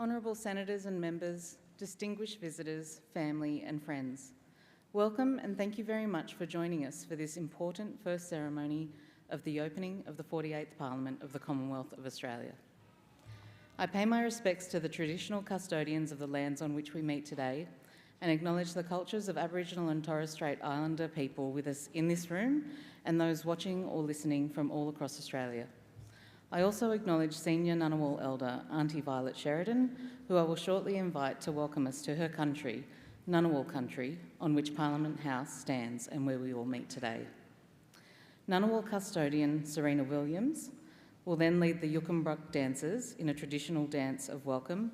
Honourable Senators and Members, distinguished visitors, family and friends, welcome and thank you very much for joining us for this important first ceremony of the opening of the 48th Parliament of the Commonwealth of Australia. I pay my respects to the traditional custodians of the lands on which we meet today and acknowledge the cultures of Aboriginal and Torres Strait Islander people with us in this room and those watching or listening from all across Australia. I also acknowledge Senior Ngunnawal Elder Auntie Violet Sheridan, who I will shortly invite to welcome us to her country, Ngunnawal country, on which Parliament House stands and where we all meet today. Ngunnawal custodian Serena Williams will then lead the Yukumbruk dancers in a traditional dance of welcome,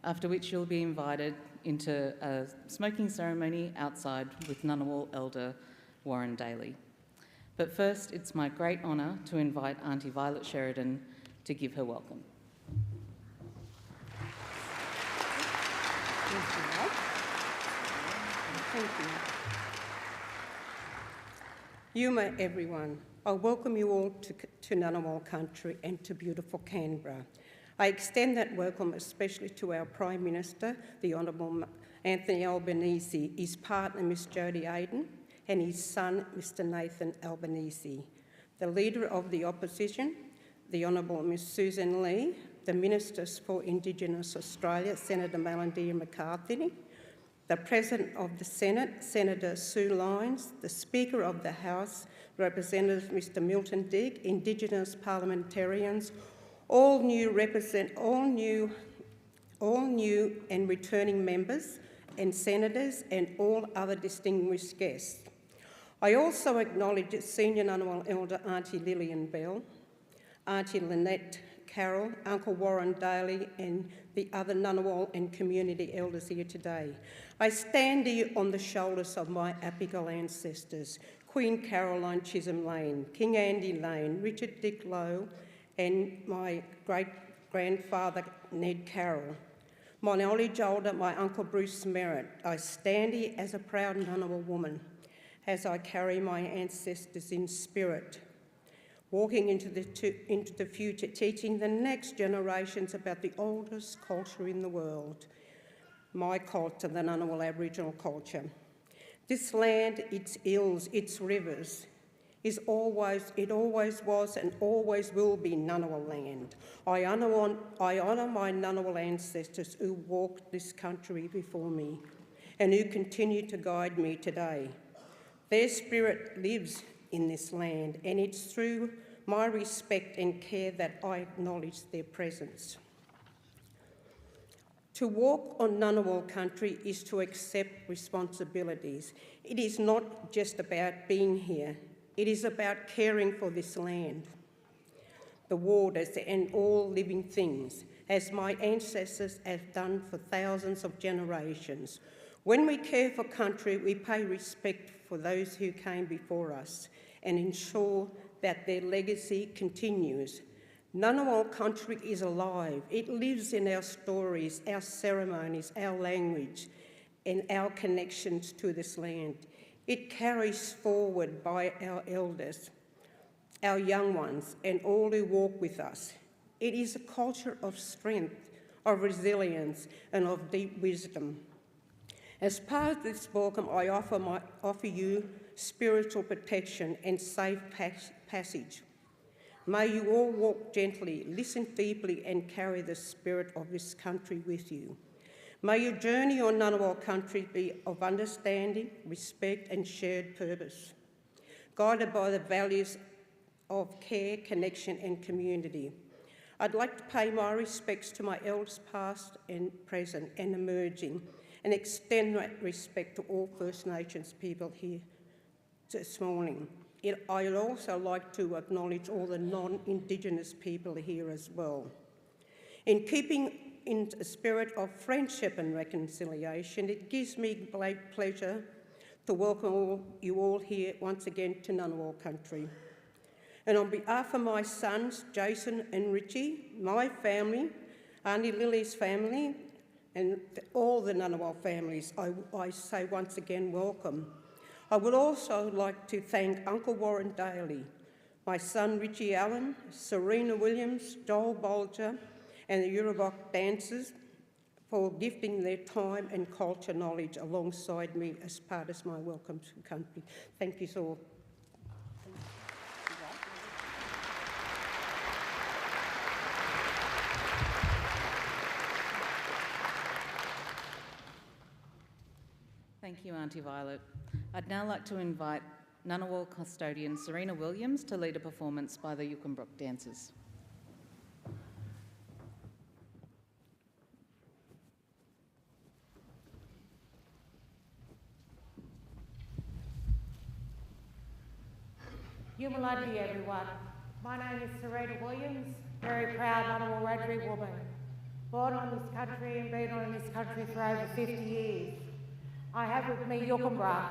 after which you'll be invited into a smoking ceremony outside with Ngunnawal Elder Warren Daly. But first, it's my great honour to invite Auntie Violet Sheridan to give her welcome. Thank you. Yuma, everyone. I welcome you all to Ngunnawal country and to beautiful Canberra. I extend that welcome especially to our Prime Minister, the Honourable Anthony Albanese, his partner, Miss Jodie Aden, and his son, Mr Nathan Albanese, the Leader of the Opposition, the Honourable Miss Susan Lee, the Ministers for Indigenous Australia, Senator Malindia McCarthy, the President of the Senate, Senator Sue Lyons, the Speaker of the House, Representative Mr Milton Digg, Indigenous parliamentarians, all new and returning members and senators and all other distinguished guests. I also acknowledge Senior Ngunnawal Elder Auntie Lillian Bell, Auntie Lynette Carroll, Uncle Warren Daly and the other Ngunnawal and community elders here today. I stand here on the shoulders of my Apigal ancestors, Queen Caroline Chisholm Lane, King Andy Lane, Richard Dick Lowe and my great-grandfather Ned Carroll. My knowledge older, my Uncle Bruce Merritt. I stand here as a proud Ngunnawal woman as I carry my ancestors in spirit, walking into the future, teaching the next generations about the oldest culture in the world, my culture, the Ngunnawal Aboriginal culture. This land, its hills, its rivers, it always was and always will be Ngunnawal land. I honour my Ngunnawal ancestors who walked this country before me and who continue to guide me today. Their spirit lives in this land, and it's through my respect and care that I acknowledge their presence. To walk on Ngunnawal country is to accept responsibilities. It is not just about being here. It is about caring for this land, the waters and all living things, as my ancestors have done for thousands of generations. When we care for country, we pay respect for those who came before us and ensure that their legacy continues. Ngunnawal country is alive. It lives in our stories, our ceremonies, our language, and our connections to this land. It carries forward by our elders, our young ones, and all who walk with us. It is a culture of strength, of resilience, and of deep wisdom. As part of this welcome, I offer you spiritual protection and safe passage. May you all walk gently, listen deeply, and carry the spirit of this country with you. May your journey on Ngunnawal country be of understanding, respect, and shared purpose. guided by the values of care, connection and community. I'd like to pay my respects to my elders past and present and emerging, and extend that respect to all First Nations people here this morning. I'd also like to acknowledge all the non-Indigenous people here as well. In keeping in the spirit of friendship and reconciliation, it gives me great pleasure to welcome you all here once again to Ngunnawal country. And on behalf of my sons, Jason and Richie, my family, Auntie Lily's family, and all the Ngunnawal families, I say once again, welcome. I would also like to thank Uncle Warren Daly, my son Richie Allen, Serena Williams, Joel Bolger, and the Yurubok dancers for gifting their time and culture knowledge alongside me as part of my welcome to country. Thank you all. Thank you, Auntie Violet. I'd now like to invite Ngunnawal custodian Serena Williams to lead a performance by the Yukonbrook dancers. Yumalandi, everyone. My name is Serena Williams, very proud Ngunnawal Wiradjuri woman. Born on this country and been on this country for over 50 years. I have with me Yukonbrook,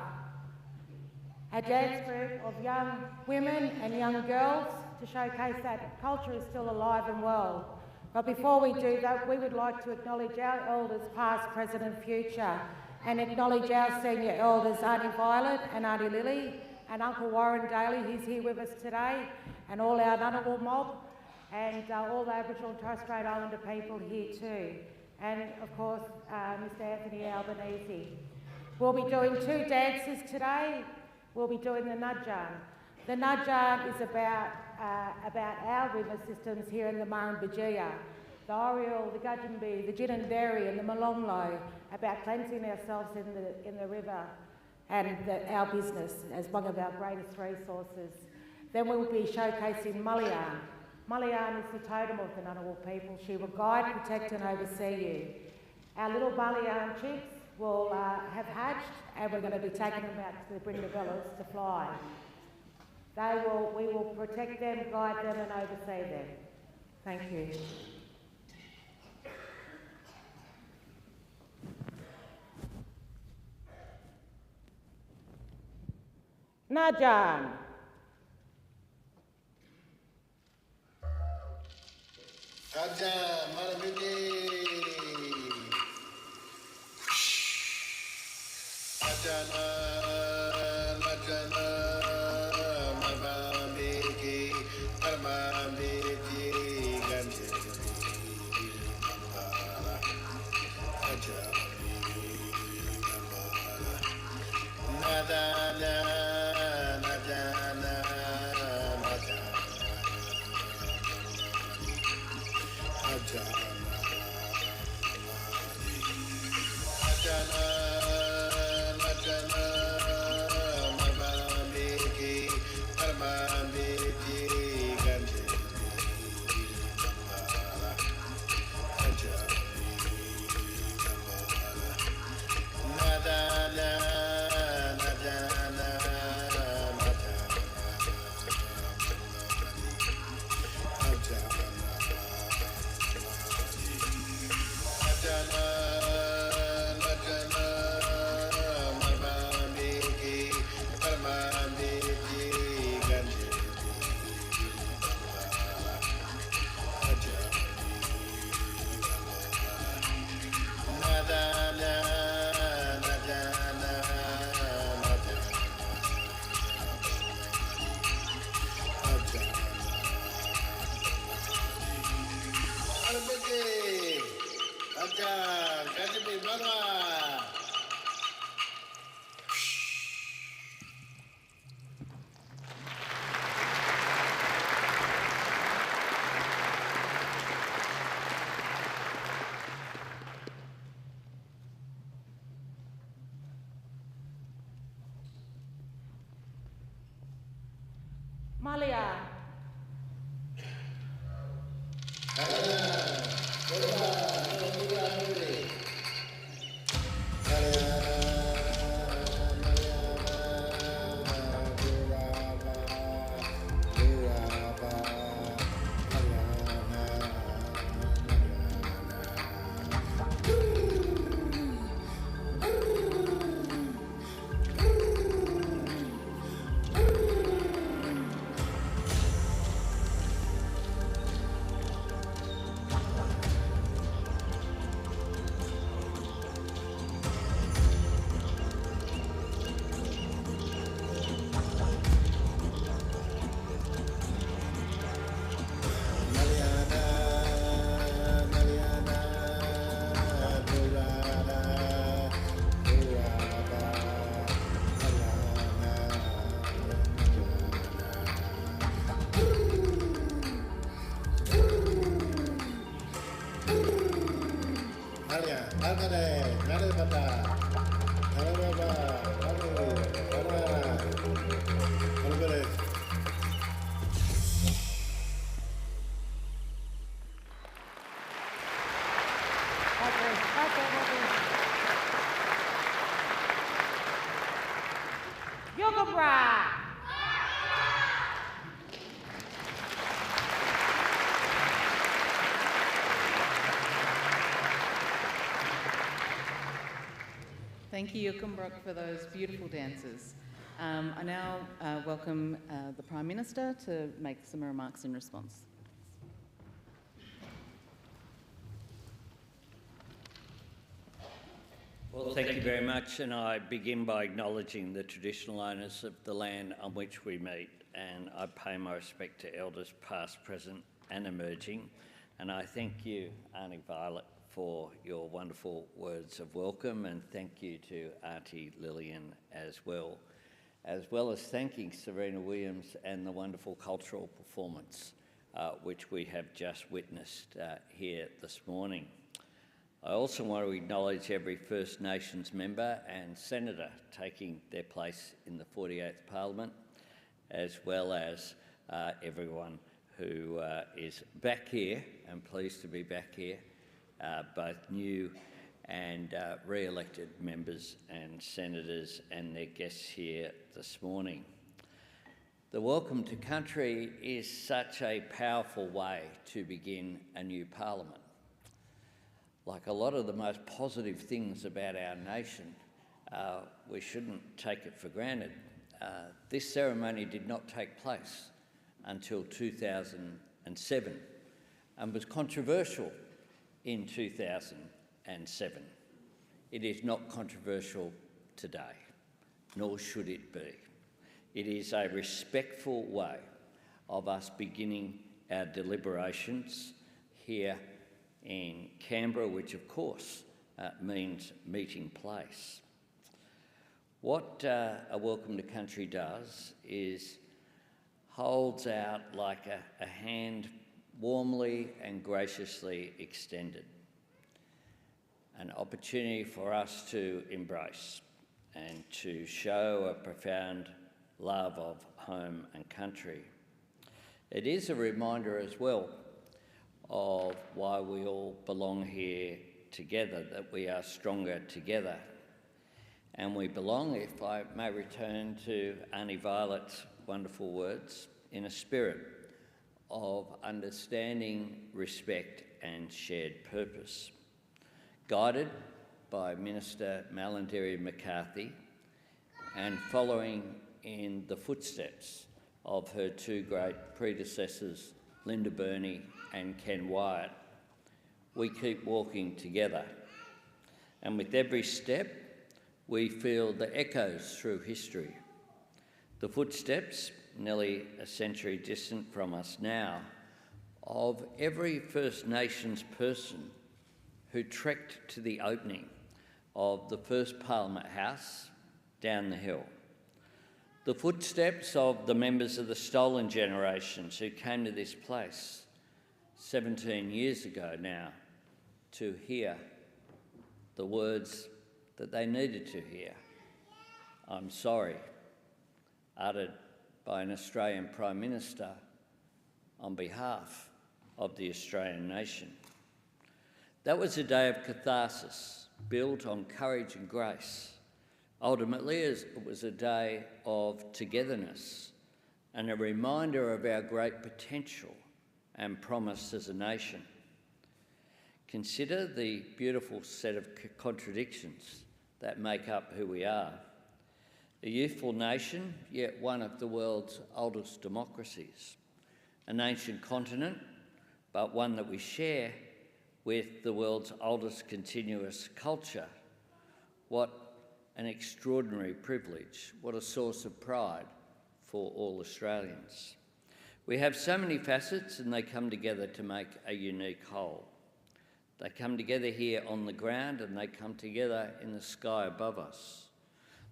a dance group of young women and young girls to showcase that culture is still alive and well. But before we do that, we would like to acknowledge our elders past, present and future, and acknowledge our senior elders, Auntie Violet and Auntie Lily, and Uncle Warren Daly, who's here with us today, and all our Ngunnawal mob, and all the Aboriginal and Torres Strait Islander people here too, and of course Mr Anthony Albanese. We'll be doing two dances today. We'll be doing the Nudjan. The Nudjan is about our river systems here in the Murrumbidgee, the Oriole, the Gudgeonby, the Ginninderry and the Molonglo, about cleansing ourselves in the river and our business as one of our greatest resources. Then we'll be showcasing Mulliyan. Mulliyan is the totem of the Ngunnawal people. She will guide, protect and oversee you. Our little Mulliyan chicks will have hatched and we're going to be taking them out to the Brindabellas to fly. We will protect them, guide them and oversee them. Thank you. Najan. Najan, Maramidi. Najana, Najana, Mabamiki, Armamiki, Ganji, Mambara, Ajabi, Mambara, Nadana. Malia. Thank you, Yukumbrok, for those beautiful dances. I now welcome the Prime Minister to make some remarks in response. Well, thank you very much, and I begin by acknowledging the traditional owners of the land on which we meet, and I pay my respect to elders past, present and emerging, and I thank you, Auntie Violet, for your wonderful words of welcome, and thank you to Auntie Lillian as well as thanking Serena Williams and the wonderful cultural performance which we have just witnessed here this morning. I also want to acknowledge every First Nations member and senator taking their place in the 48th Parliament, as well as everyone who is back here, and pleased to be back here, both new and re-elected members and senators and their guests here this morning. The Welcome to Country is such a powerful way to begin a new parliament. Like a lot of the most positive things about our nation, we shouldn't take it for granted. This ceremony did not take place until 2007 and was controversial in 2007. It is not controversial today, nor should it be. It is a respectful way of us beginning our deliberations here in Canberra, which of course means meeting place. What a Welcome to Country does is holds out like a hand warmly and graciously extended, an opportunity for us to embrace and to show a profound love of home and country. It is a reminder as well of why we all belong here together, that we are stronger together. And we belong, if I may return to Auntie Violet's wonderful words, in a spirit of understanding, respect and shared purpose. Guided by Minister Malarndirri McCarthy and following in the footsteps of her two great predecessors, Linda Burney and Ken Wyatt, we keep walking together. And with every step, we feel the echoes through history. The footsteps, nearly a century distant from us now, of every First Nations person who trekked to the opening of the first Parliament House down the hill. The footsteps of the members of the stolen generations who came to this place 17 years ago now to hear the words that they needed to hear. I'm sorry, uttered by an Australian Prime Minister on behalf of the Australian nation. That was a day of catharsis, built on courage and grace. Ultimately, it was a day of togetherness and a reminder of our great potential and promise as a nation. Consider the beautiful set of contradictions that make up who we are. A youthful nation, yet one of the world's oldest democracies. An ancient continent, but one that we share with the world's oldest continuous culture. What an extraordinary privilege. What a source of pride for all Australians. We have so many facets and they come together to make a unique whole. They come together here on the ground and they come together in the sky above us.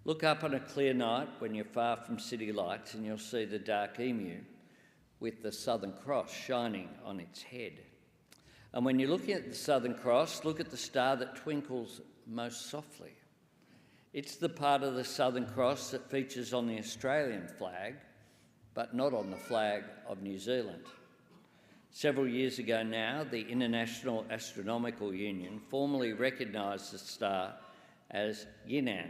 Look up on a clear night when you're far from city lights and you'll see the dark emu with the Southern Cross shining on its head. And when you're looking at the Southern Cross, look at the star that twinkles most softly. It's the part of the Southern Cross that features on the Australian flag, but not on the flag of New Zealand. Several years ago now, the International Astronomical Union formally recognised the star as Yinan,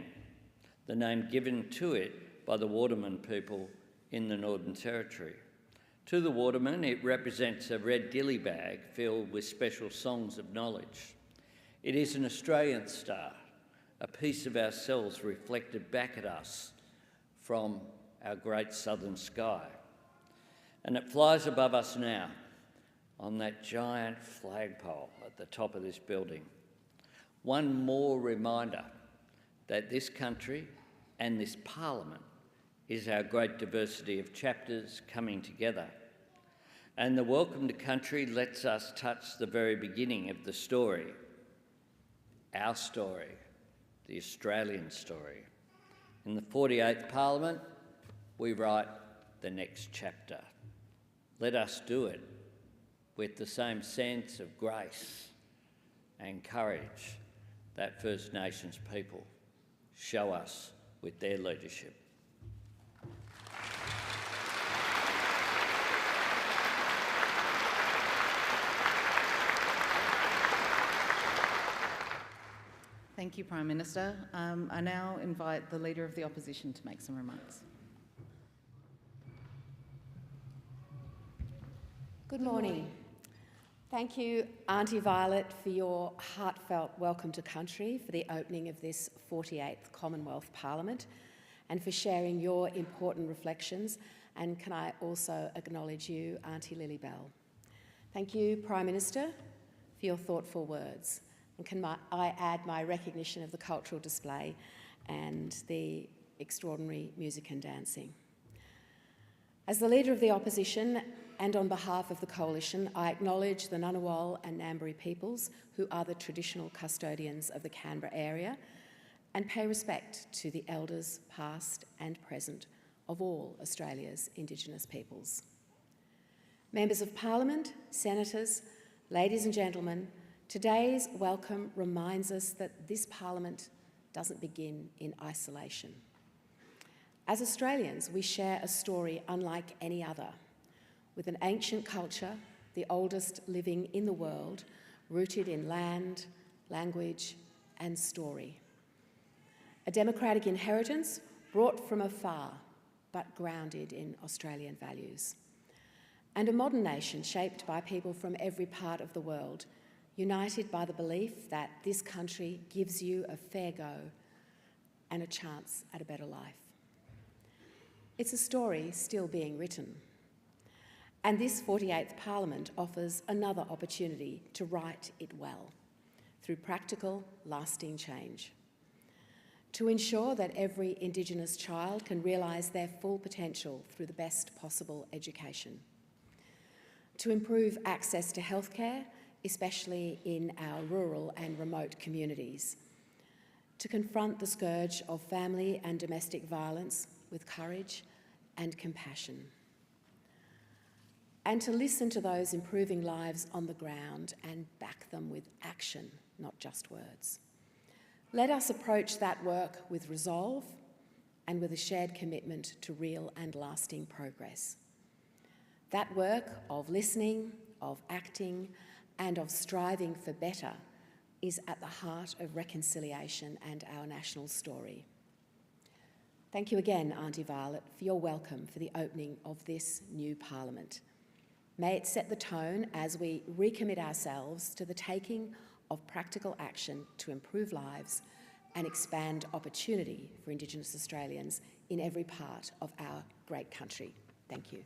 the name given to it by the Waterman people in the Northern Territory. To the Waterman, it represents a red dilly bag filled with special songs of knowledge. It is an Australian star, a piece of ourselves reflected back at us from our great southern sky. And it flies above us now on that giant flagpole at the top of this building. One more reminder that this country and this Parliament is our great diversity of chapters coming together. And the Welcome to Country lets us touch the very beginning of the story, our story, the Australian story. In the 48th Parliament, we write the next chapter. Let us do it with the same sense of grace and courage that First Nations people show us with their leadership. Thank you, Prime Minister. I now invite the Leader of the Opposition to make some remarks. Good morning. Thank you, Auntie Violet, for your heartfelt welcome to country for the opening of this 48th Commonwealth Parliament and for sharing your important reflections. And can I also acknowledge you, Auntie Lilybell. Thank you, Prime Minister, for your thoughtful words. And can I add my recognition of the cultural display and the extraordinary music and dancing. As the Leader of the Opposition and on behalf of the Coalition, I acknowledge the Ngunnawal and Ngambri peoples who are the traditional custodians of the Canberra area and pay respect to the elders past and present of all Australia's Indigenous peoples. Members of Parliament, Senators, ladies and gentlemen, today's welcome reminds us that this Parliament doesn't begin in isolation. As Australians, we share a story unlike any other, with an ancient culture, the oldest living in the world, rooted in land, language, and story. A democratic inheritance brought from afar, but grounded in Australian values. And a modern nation shaped by people from every part of the world, united by the belief that this country gives you a fair go and a chance at a better life. It's a story still being written. And this 48th Parliament offers another opportunity to write it well, through practical, lasting change. To ensure that every Indigenous child can realise their full potential through the best possible education. To improve access to healthcare, especially in our rural and remote communities. To confront the scourge of family and domestic violence with courage and compassion. And to listen to those improving lives on the ground and back them with action, not just words. Let us approach that work with resolve and with a shared commitment to real and lasting progress. That work of listening, of acting, and of striving for better is at the heart of reconciliation and our national story. Thank you again, Auntie Violet, for your welcome for the opening of this new Parliament. May it set the tone as we recommit ourselves to the taking of practical action to improve lives and expand opportunity for Indigenous Australians in every part of our great country. Thank you.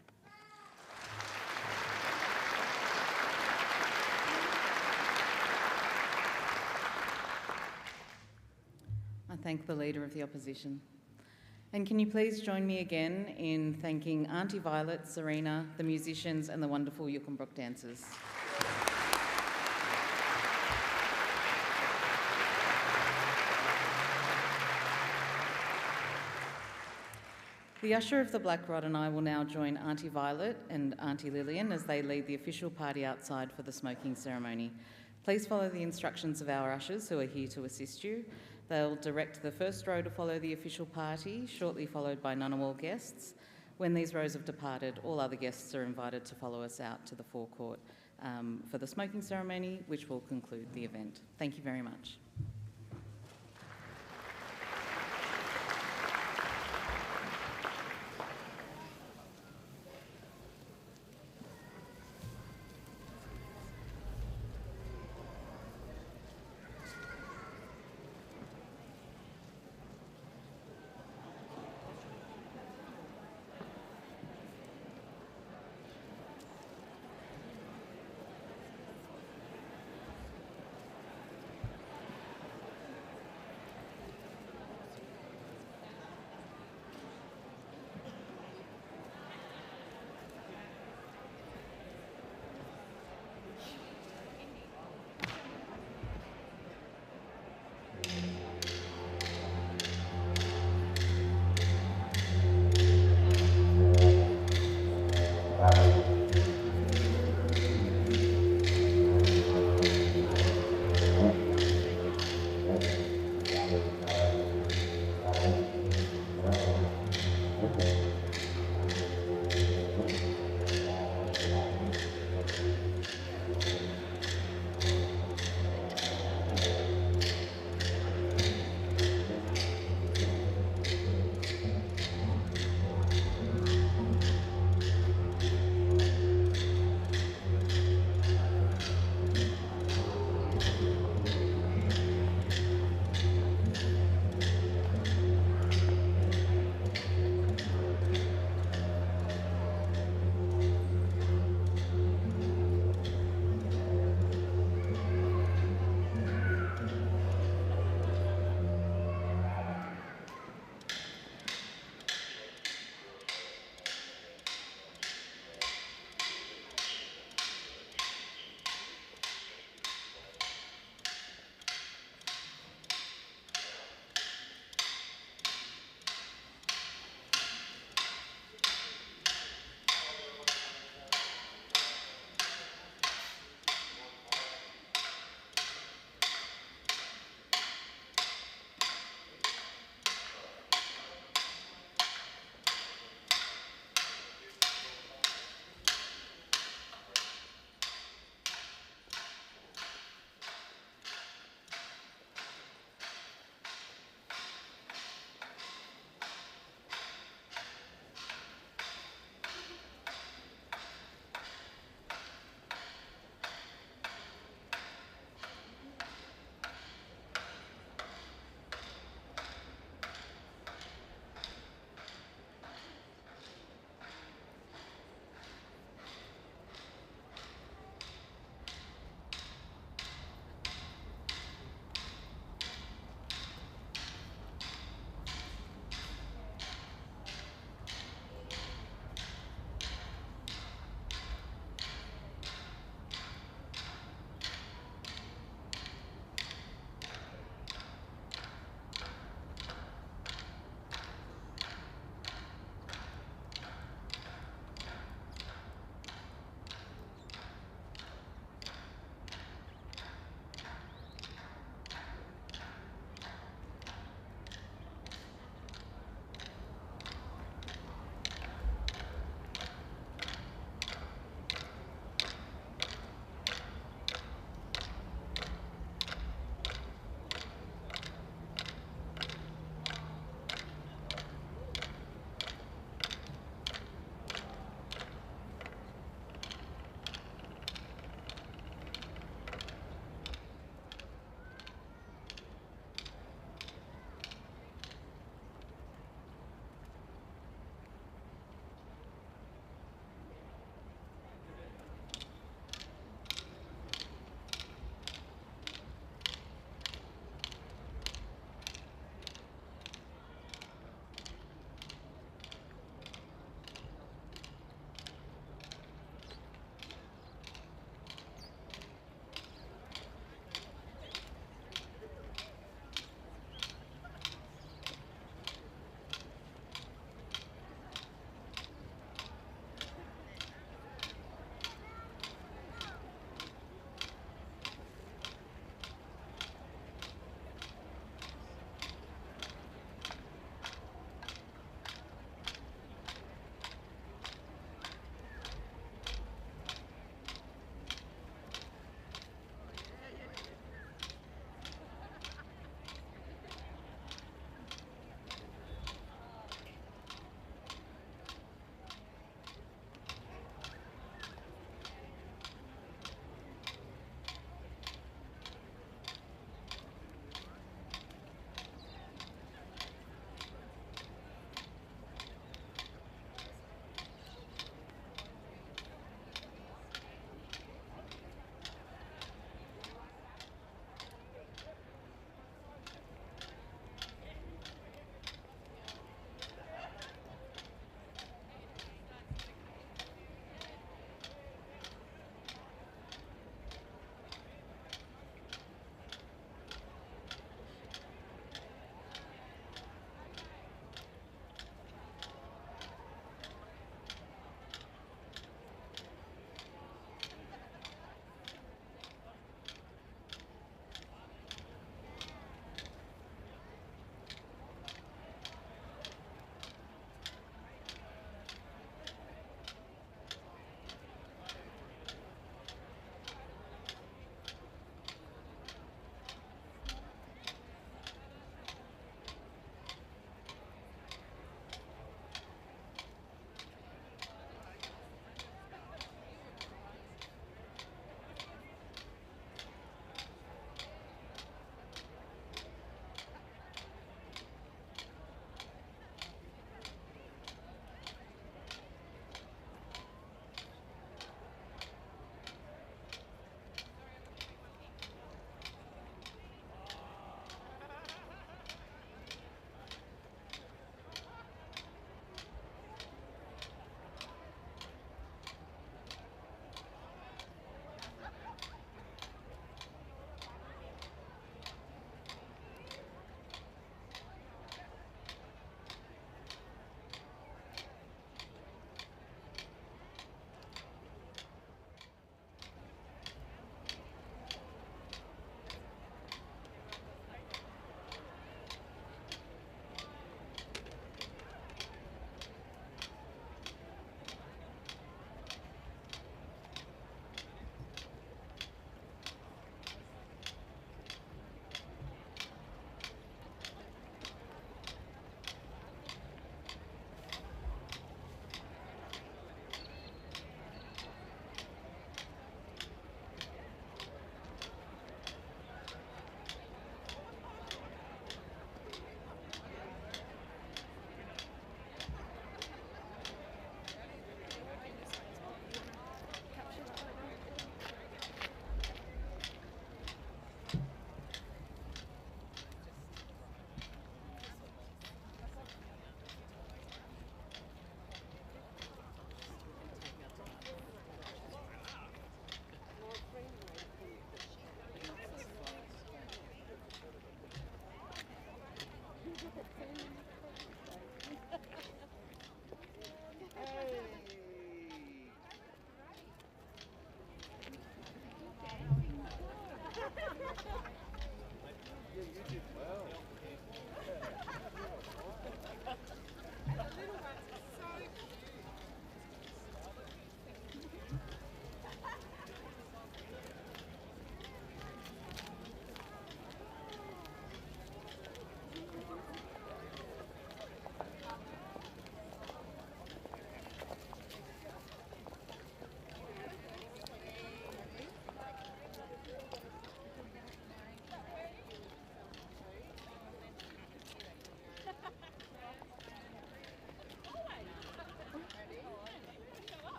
I thank the Leader of the Opposition. And can you please join me again in thanking Auntie Violet, Serena, the musicians and the wonderful Yukonbrook dancers. The Usher of the Black Rod and I will now join Auntie Violet and Auntie Lillian as they lead the official party outside for the smoking ceremony. Please follow the instructions of our ushers who are here to assist you. They'll direct the first row to follow the official party, shortly followed by Ngunnawal guests. When these rows have departed, all other guests are invited to follow us out to the forecourt for the smoking ceremony, which will conclude the event. Thank you very much.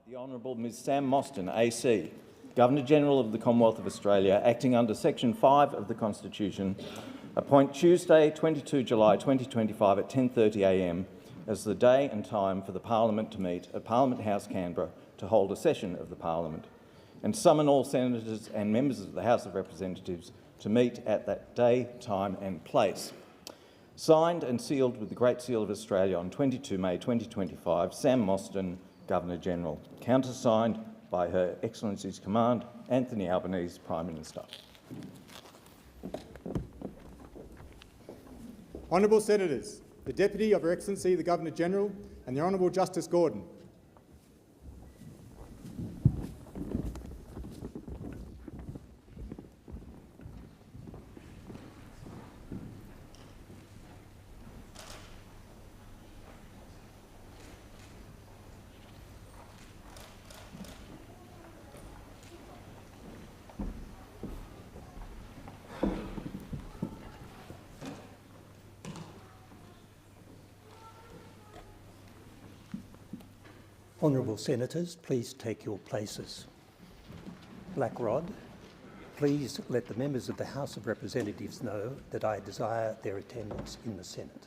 The Honourable Ms Sam Mostyn, AC, Governor-General of the Commonwealth of Australia, acting under Section 5 of the Constitution, appoint Tuesday, 22 July 2025 at 10:30 a.m. as the day and time for the Parliament to meet at Parliament House, Canberra, to hold a session of the Parliament, and summon all senators and members of the House of Representatives to meet at that day, time and place. Signed and sealed with the Great Seal of Australia on 22 May 2025, Sam Mostyn, Governor-General. Countersigned by Her Excellency's Command, Anthony Albanese, Prime Minister. Honourable Senators, the Deputy of Her Excellency the Governor-General and the Honourable Justice Gordon. Honourable Senators, please take your places. Blackrod, please let the members of the House of Representatives know that I desire their attendance in the Senate.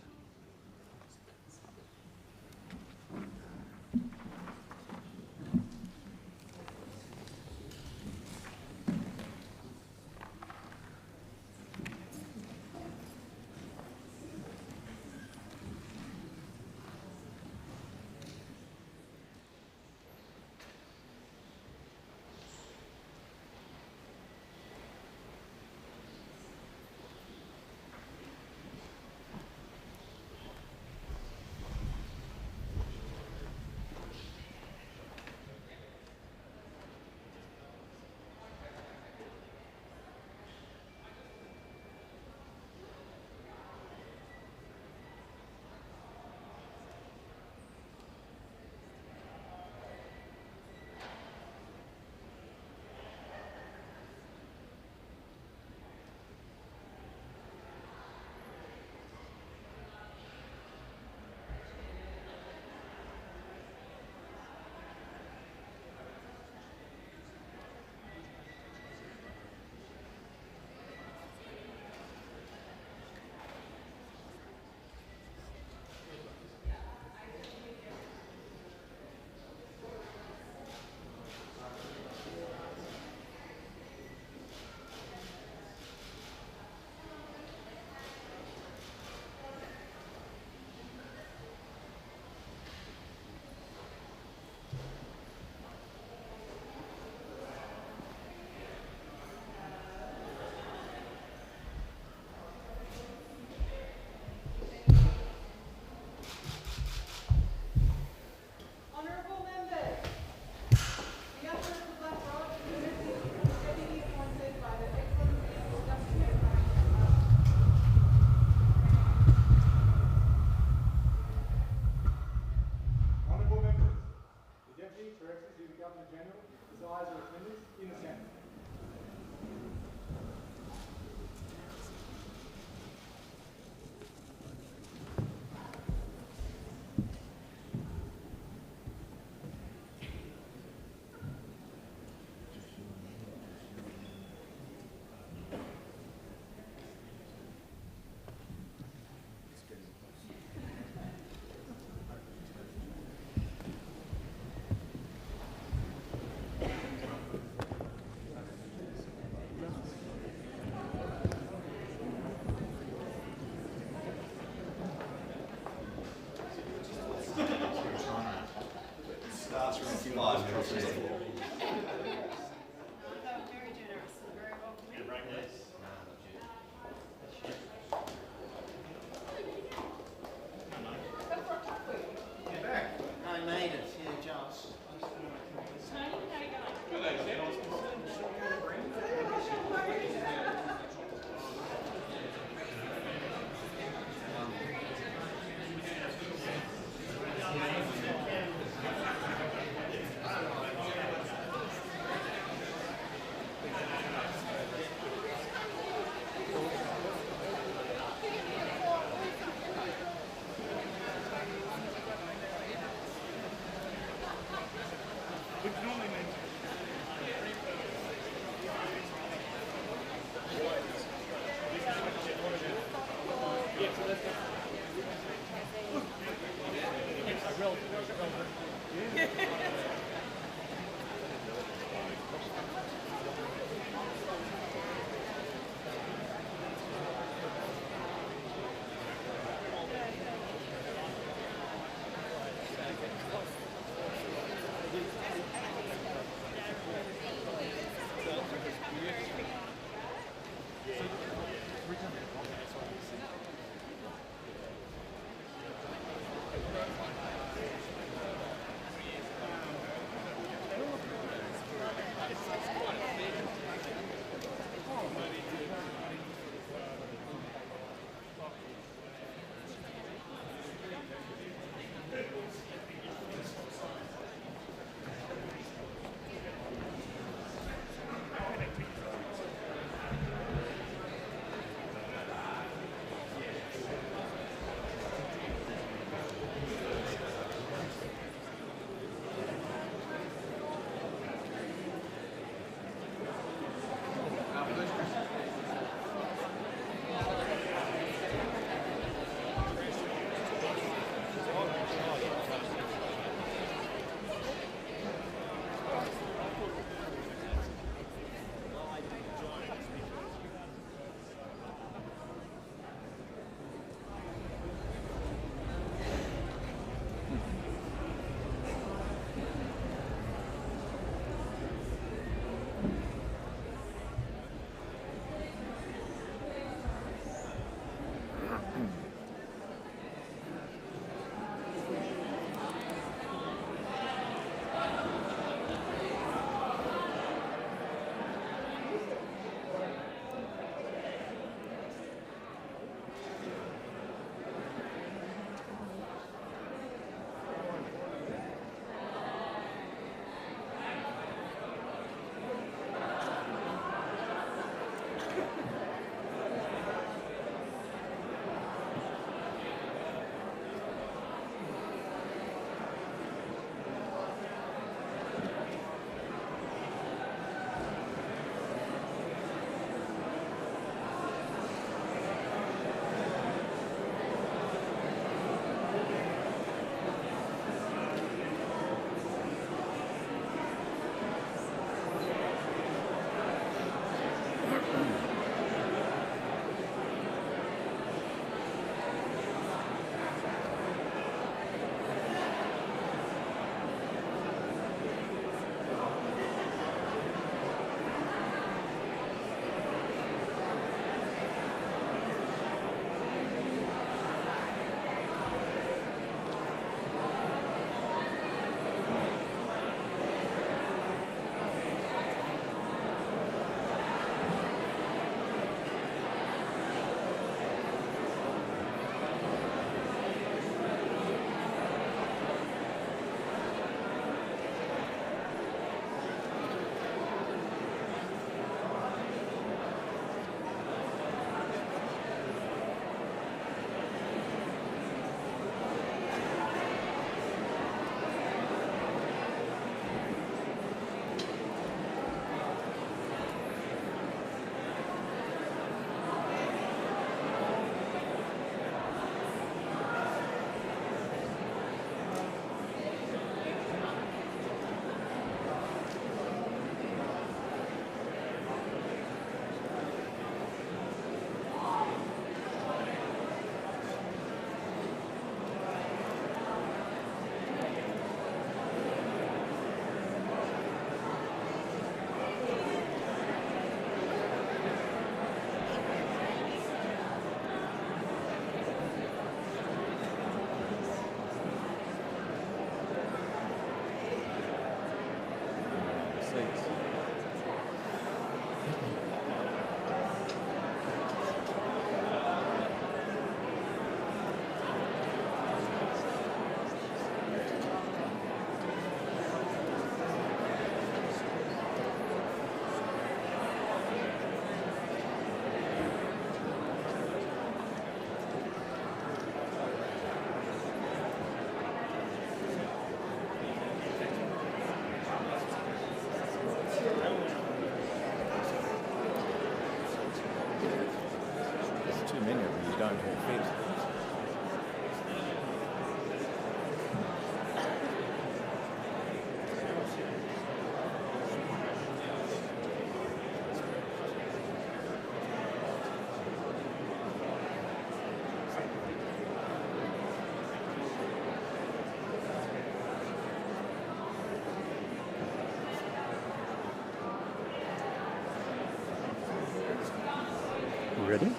ready?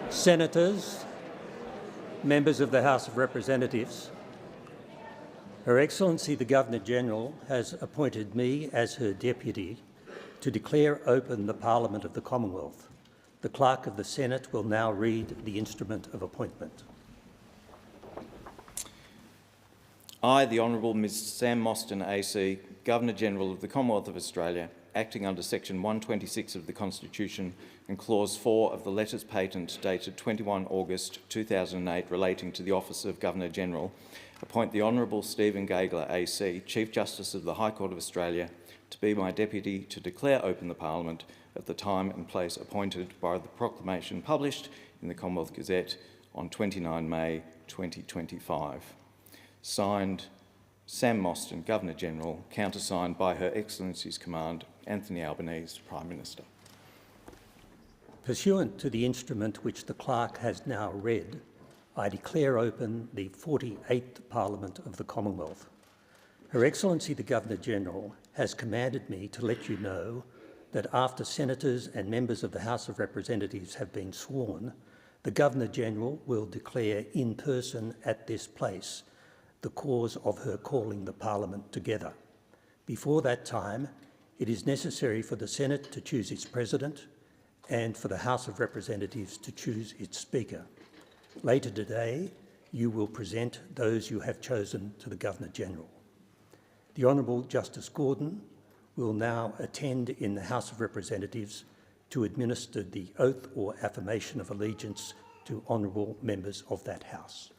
Senators, members of the House of Representatives, Her Excellency the Governor-General has appointed me as her deputy to declare open the Parliament of the Commonwealth. The Clerk of the Senate will now read the instrument of appointment. I, the Honourable Ms Sam Mostyn AC, Governor-General of the Commonwealth of Australia, acting under Section 126 of the Constitution and Clause 4 of the Letters Patent dated 21 August 2008 relating to the Office of Governor-General, appoint the Honourable Stephen Gageler AC, Chief Justice of the High Court of Australia, to be my deputy to declare open the Parliament at the time and place appointed by the proclamation published in the Commonwealth Gazette on 29 May 2025. Signed, Sam Mostyn, Governor-General, countersigned by Her Excellency's Command, Anthony Albanese, Prime Minister. Pursuant to the instrument which the Clerk has now read, I declare open the 48th Parliament of the Commonwealth. Her Excellency the Governor-General has commanded me to let you know that after Senators and members of the House of Representatives have been sworn, the Governor-General will declare in person at this place the cause of her calling the Parliament together. Before that time, it is necessary for the Senate to choose its President and for the House of Representatives to choose its Speaker. Later today, you will present those you have chosen to the Governor-General. The Honourable Justice Gordon will now attend in the House of Representatives to administer the oath or affirmation of allegiance to honourable members of that House.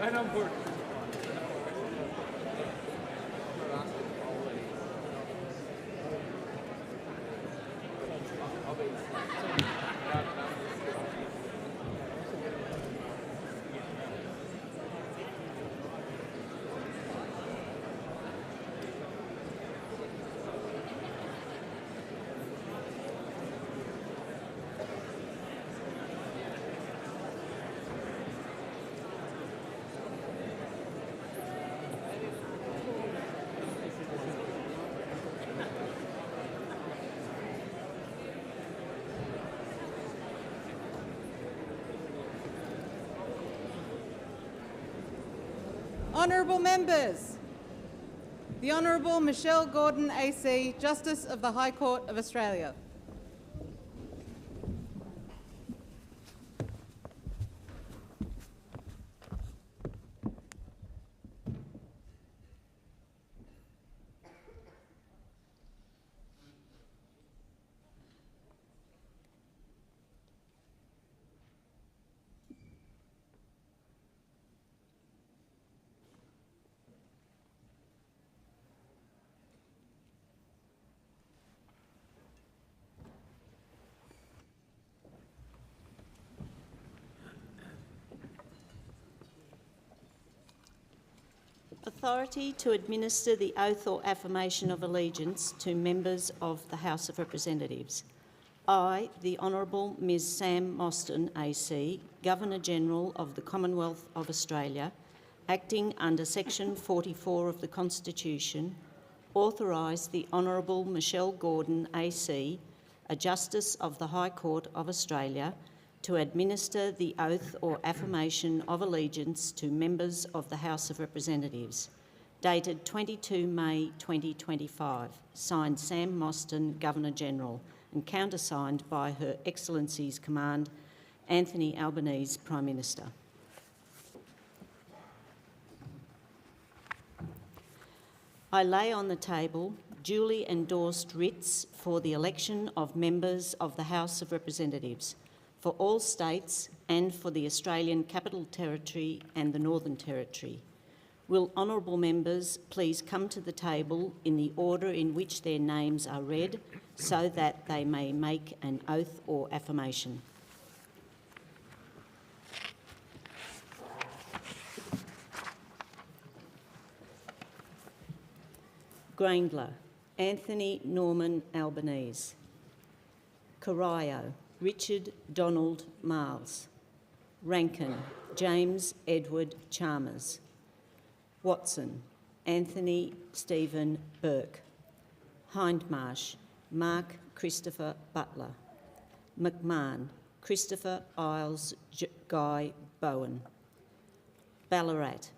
And I'm bored. Honourable members, the Honourable Michelle Gordon AC, Justice of the High Court of Australia. Authority to administer the oath or affirmation of allegiance to members of the House of Representatives. I, the Honourable Ms Sam Mostyn AC, Governor-General of the Commonwealth of Australia, acting under Section 44 of the Constitution, authorise the Honourable Michelle Gordon AC, a Justice of the High Court of Australia, to administer the oath or affirmation of allegiance to members of the House of Representatives, dated 22 May 2025, signed Sam Mostyn, Governor-General, and countersigned by Her Excellency's Command, Anthony Albanese, Prime Minister. I lay on the table duly endorsed writs for the election of members of the House of Representatives for all states and for the Australian Capital Territory and the Northern Territory. Will honourable members please come to the table in the order in which their names are read so that they may make an oath or affirmation. Graindler, Anthony Norman Albanese. Corio, Richard Donald Miles. Rankin, James Edward Chalmers. Watson, Anthony Stephen Burke. Hindmarsh, Mark Christopher Butler. McMahon, Christopher Isles Guy Bowen. Ballarat,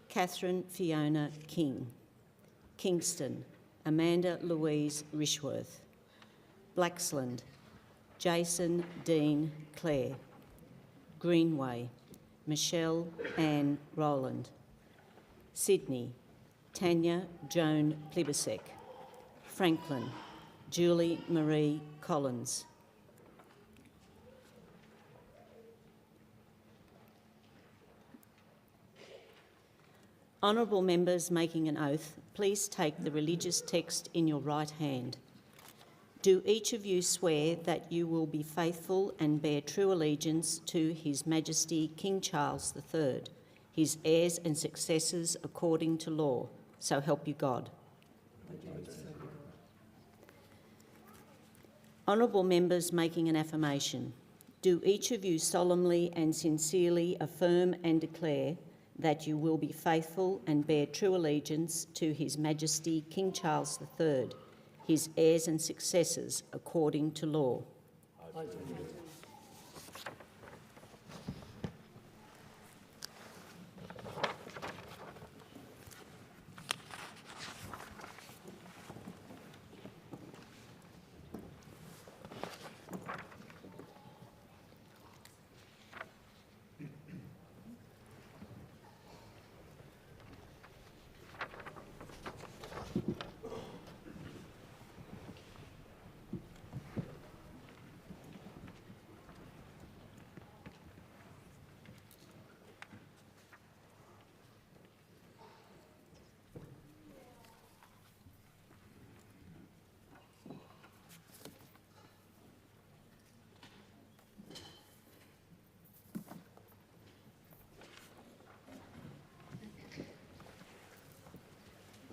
Catherine Fiona King. Kingston, Amanda Louise Rishworth. Blaxland, Jason Dean Clare. Greenway, Michelle Ann Rowland. Sydney, Tanya Joan Plibisek. Franklin, Julie Marie Collins. Honourable members making an oath, please take the religious text in your right hand. Do each of you swear that you will be faithful and bear true allegiance to His Majesty King Charles III, his heirs and successors according to law, so help you God? Honourable members making an affirmation, do each of you solemnly and sincerely affirm and declare that you will be faithful and bear true allegiance to His Majesty King Charles III, his heirs and successors according to law? I do.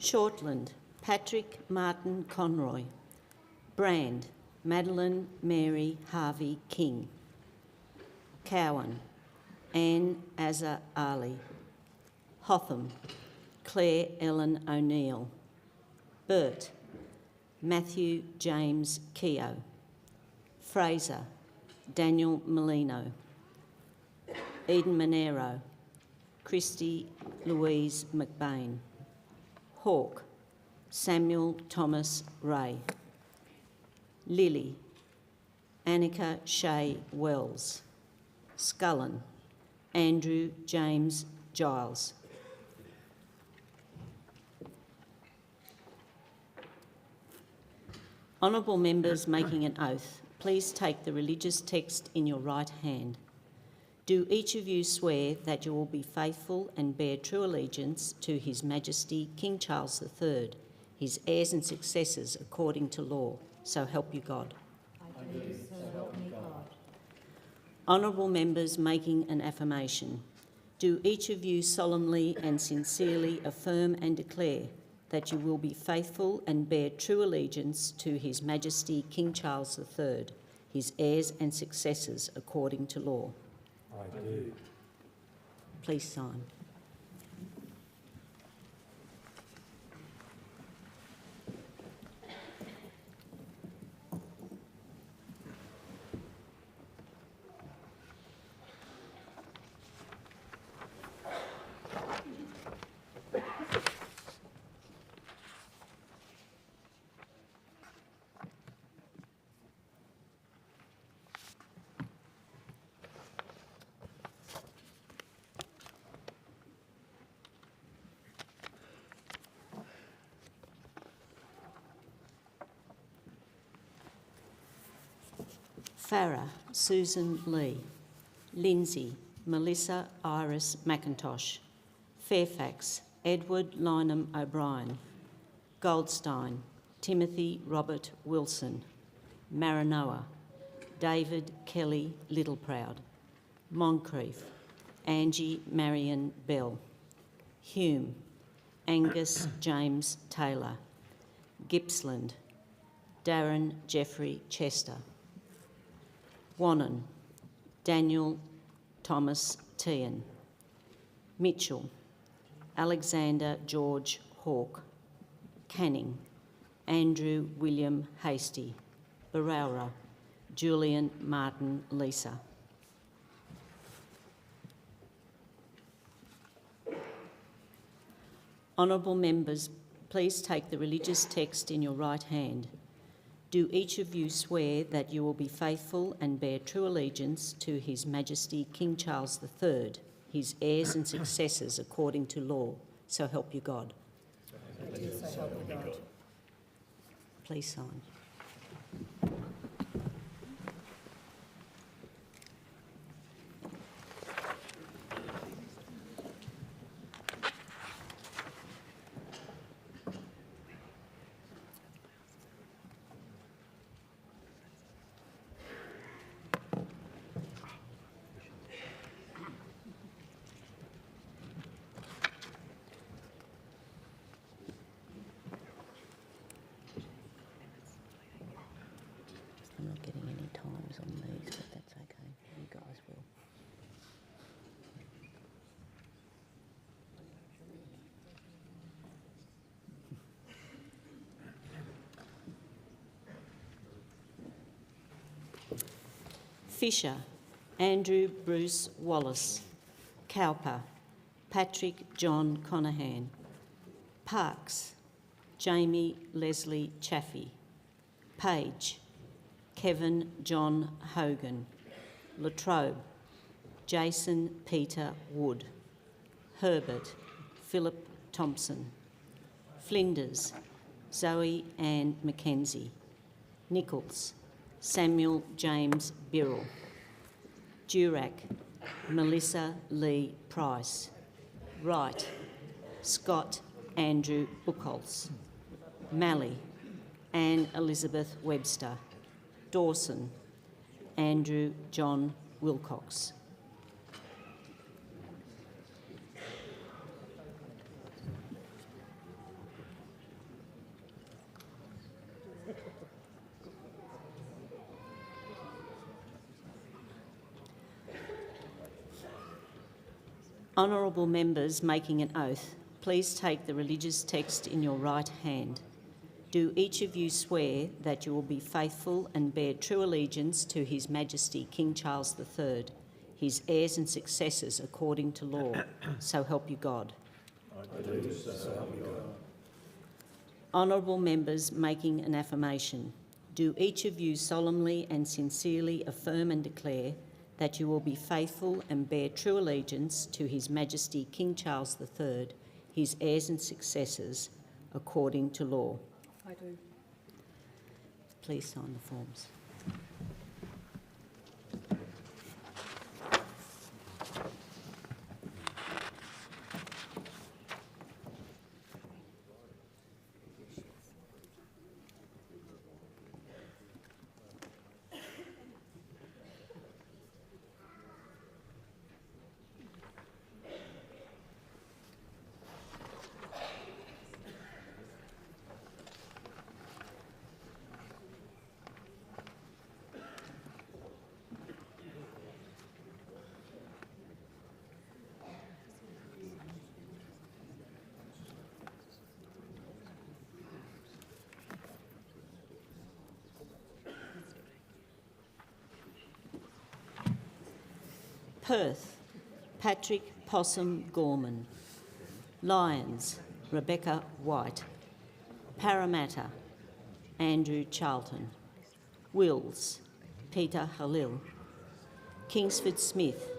Shortland, Patrick Martin Conroy. Brand, Madeline Mary Harvey King. Cowan, Anne Azza Ali. Hotham, Claire Ellen O'Neill. Burt, Matthew James Keogh. Fraser, Daniel Molino. Eden Monero, Christy Louise McBain. Hawke, Samuel Thomas Ray. Lilly, Annika Shea Wells. Scullen, Andrew James Giles. Honourable members making an oath, please take the religious text in your right hand. Do each of you swear that you will be faithful and bear true allegiance to His Majesty King Charles III, his heirs and successors according to law, so help you God? I do, so help me God. Honourable members making an affirmation, do each of you solemnly and sincerely affirm and declare that you will be faithful and bear true allegiance to His Majesty King Charles III, his heirs and successors according to law? I do. Please sign. Farah Susan Lee, Lindsay Melissa Iris McIntosh, Fairfax Edward Lynham O'Brien, Goldstein Timothy Robert Wilson, Maranoa David Kelly Littleproud, Moncrief Angie Marion Bell, Hume Angus James Taylor, Gippsland Darren Jeffrey Chester, Wannon Daniel Thomas Tehan, Mitchell Alexander George Hawke, Canning Andrew William Hasty, Barrowra Julian Martin Lisa. Honourable members, please take the religious text in your right hand. Do each of you swear that you will be faithful and bear true allegiance to His Majesty King Charles III, his heirs and successors according to law, so help you God? I do, so help me God. Please sign. I'm not getting any times on these, but that's okay. You guys will. Fisher, Andrew Bruce Wallace. Cowper, Patrick John Conahan. Parkes, Jamie Leslie Chaffey. Page, Kevin John Hogan. Latrobe, Jason Peter Wood. Herbert, Philip Thompson. Flinders, Zoe Ann Mackenzie. Nichols, Samuel James Birrell. Durack, Melissa Lee Price. Wright, Scott Andrew Buchholz. Malley, Anne Elizabeth Webster. Dawson, Andrew John Wilcox. Honourable members making an oath, please take the religious text in your right hand. Do each of you swear that you will be faithful and bear true allegiance to His Majesty King Charles III, his heirs and successors according to law, so help you God? I do, so help me God. Honourable members making an affirmation, do each of you solemnly and sincerely affirm and declare that you will be faithful and bear true allegiance to His Majesty King Charles III, his heirs and successors, according to law? I do. Please sign the forms. Perth, Patrick Possum Gorman. Lyons, Rebecca White. Parramatta, Andrew Charlton. Wills, Peter Halil. Kingsford Smith,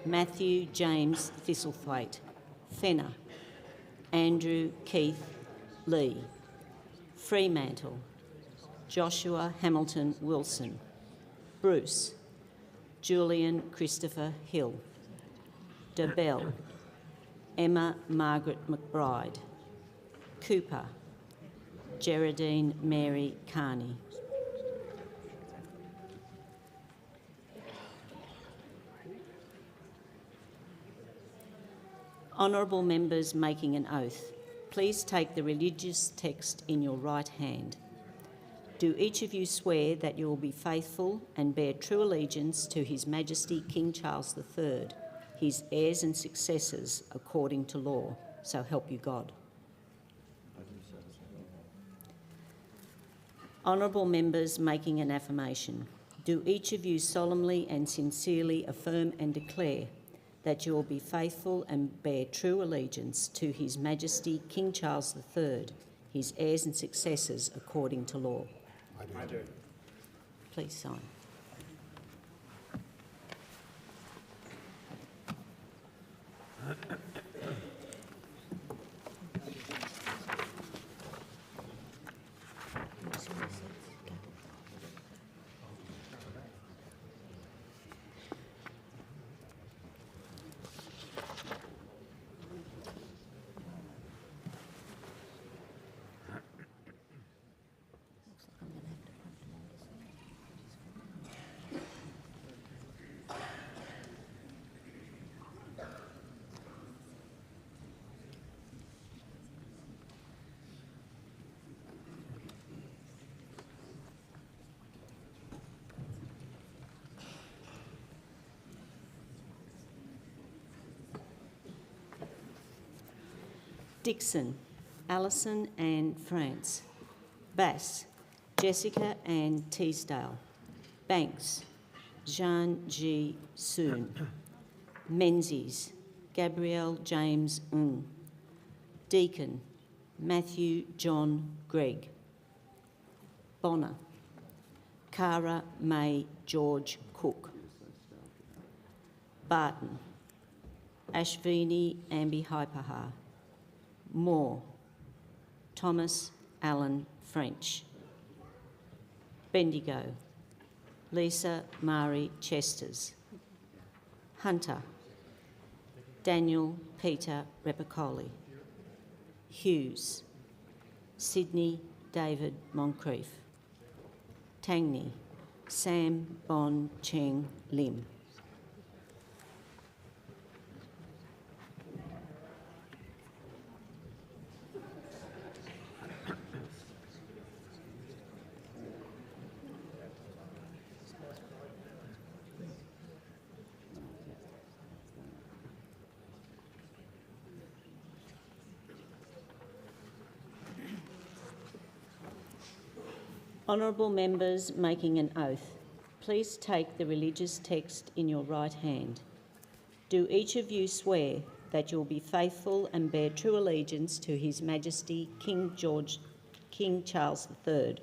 Matthew James Thistlethwaite. Fenner, Andrew Keith Lee. Fremantle, Joshua Hamilton Wilson. Bruce, Julian Christopher Hill, DeBell, Emma Margaret McBride, Cooper, Geraldine Mary Carney. Honourable members making an oath, please take the religious text in your right hand. Do each of you swear that you will be faithful and bear true allegiance to His Majesty King Charles III, his heirs and successors according to law, so help you God? Honourable members making an affirmation, do each of you solemnly and sincerely affirm and declare that you will be faithful and bear true allegiance to His Majesty King Charles III, his heirs and successors according to law? I do. Please sign. Dixon, Alison Ann France. Bass, Jessica Ann Teasdale. Banks, Jean G. Soon. Menzies, Gabrielle James Ng. Deacon, Matthew John Gregg. Bonner, Cara May George Cook. Barton, Ashvini Ambi Hypaha. Moore, Thomas Allen French. Bendigo, Lisa Marie Chesters. Hunter, Daniel Peter Repicoli. Hughes, Sydney David Moncrief. Tangney, Sam Bon Cheng Lim. Honourable members making an oath, please take the religious text in your right hand. Do each of you swear that you will be faithful and bear true allegiance to His Majesty King Charles III,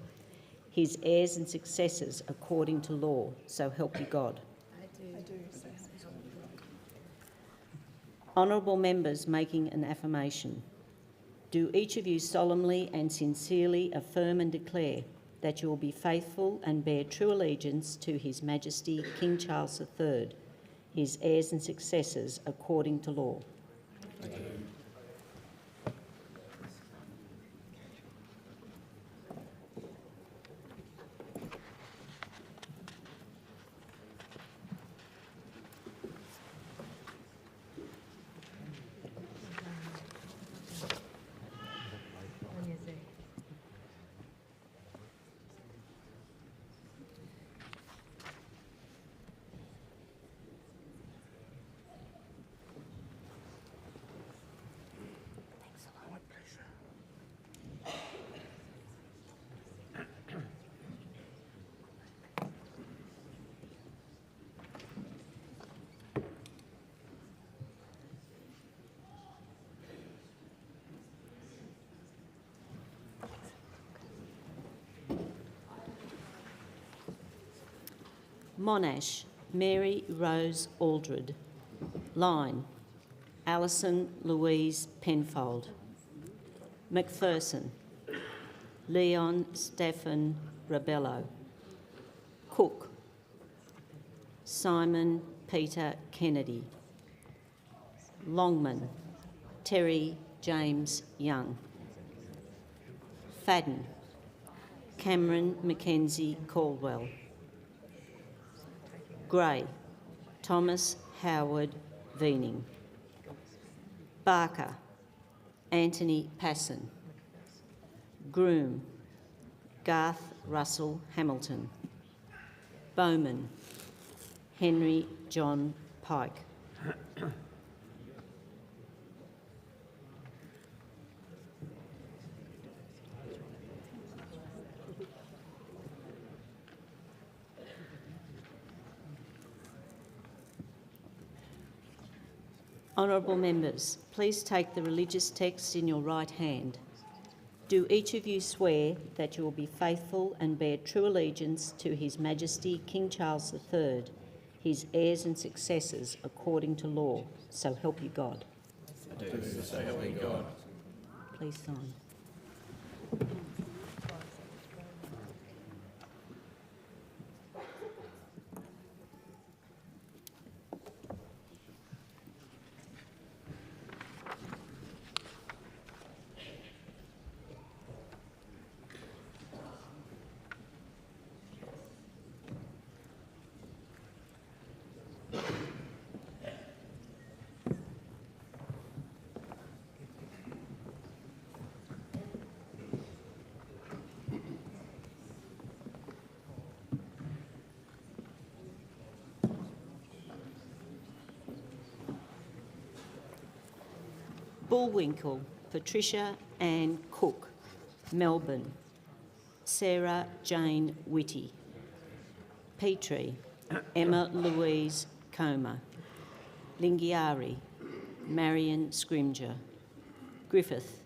his heirs and successors according to law, so help you God? I do. Honourable members making an affirmation, do each of you solemnly and sincerely affirm and declare that you will be faithful and bear true allegiance to His Majesty King Charles III, his heirs and successors according to law? I do. Monash, Mary Rose Aldred. Lyne, Alison Louise Penfold. McPherson, Leon Stephen Rabello. Cook, Simon Peter Kennedy. Longman Terry James Young. Fadden Cameron Mackenzie Caldwell. Gray Thomas Howard Veening. Barker Anthony Passon. Groom Garth Russell Hamilton. Bowman Henry John Pike. Honourable members, please take the religious text in your right hand. Do each of you swear that you will be faithful and bear true allegiance to His Majesty King Charles III, his heirs and successors, according to law, so help you God? I do, so help me God. Please sign. Bullwinkle Patricia Ann Cook, Melbourne. Sarah Jane Whitty. Petrie Emma Louise Comer. Lingiari Marion Scrimger. Griffith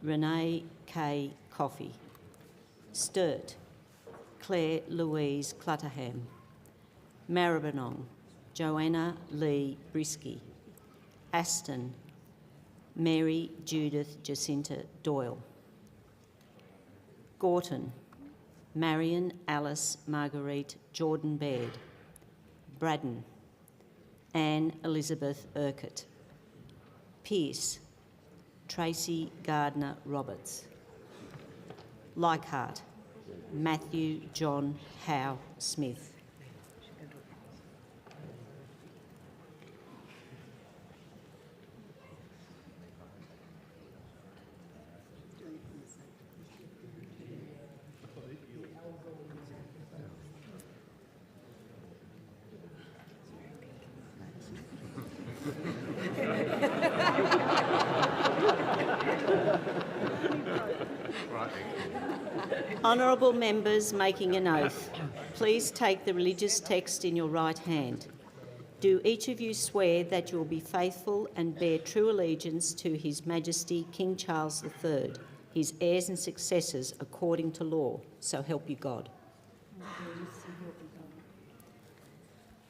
Renee K. Coffey. Sturt Claire Louise Clutterham. Maribyrnong Joanna Lee Brisky. Aston Mary Judith Jacinta Doyle. Gorton Marion Alice Marguerite Jordan Baird. Braddon Anne Elizabeth Urquhart. Pearce Tracy Gardner Roberts. Leichhardt Matthew John Howe Smith. Honourable members making an oath, please take the religious text in your right hand. Do each of you swear that you will be faithful and bear true allegiance to His Majesty King Charles III, his heirs and successors according to law, so help you God?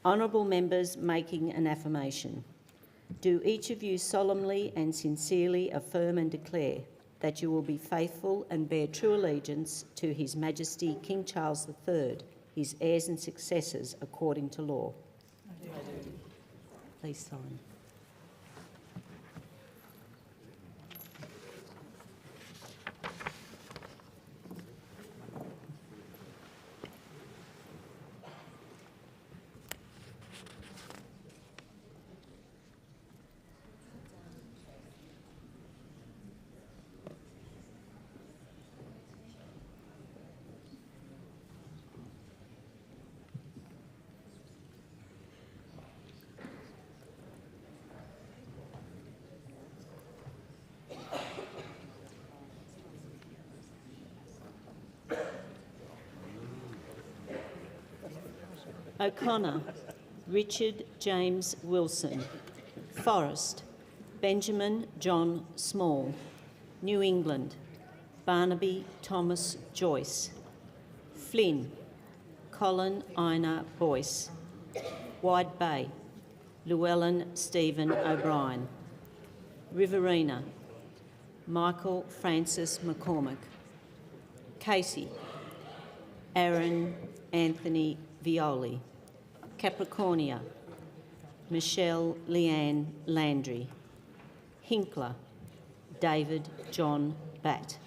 Honourable members making an affirmation. Do each of you solemnly and sincerely affirm and declare that you will be faithful and bear true allegiance to His Majesty King Charles III, his heirs and successors according to law? I do. Please sign. O'Connor Richard James Wilson. Forrest Benjamin John Small. New England Barnaby Thomas Joyce. Flynn Colin Ina Boyce. Wide Bay Llewellyn Stephen O'Brien. Riverina Michael Francis McCormick. Casey Aaron Anthony Violi. Capricornia, Michelle Leanne Landry. Hinkler, David John Batt.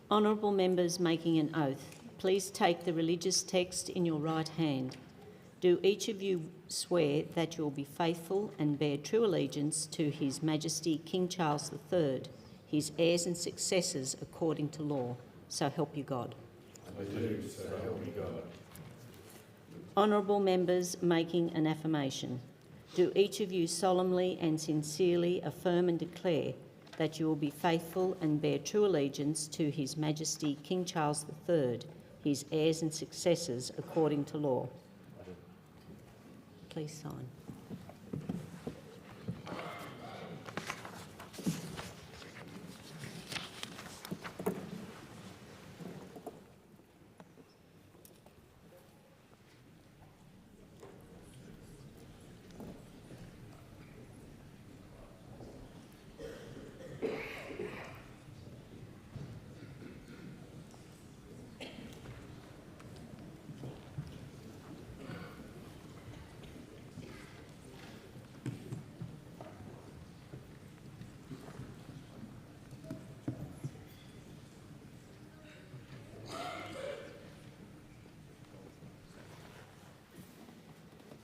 Honourable members making an oath, please take the religious text in your right hand. Do each of you swear that you will be faithful and bear true allegiance to His Majesty King Charles III, his heirs and successors according to law, so help you God? I do, so help me God. Honourable members making an affirmation, do each of you solemnly and sincerely affirm and declare that you will be faithful and bear true allegiance to His Majesty King Charles III, his heirs and successors according to law? Please sign.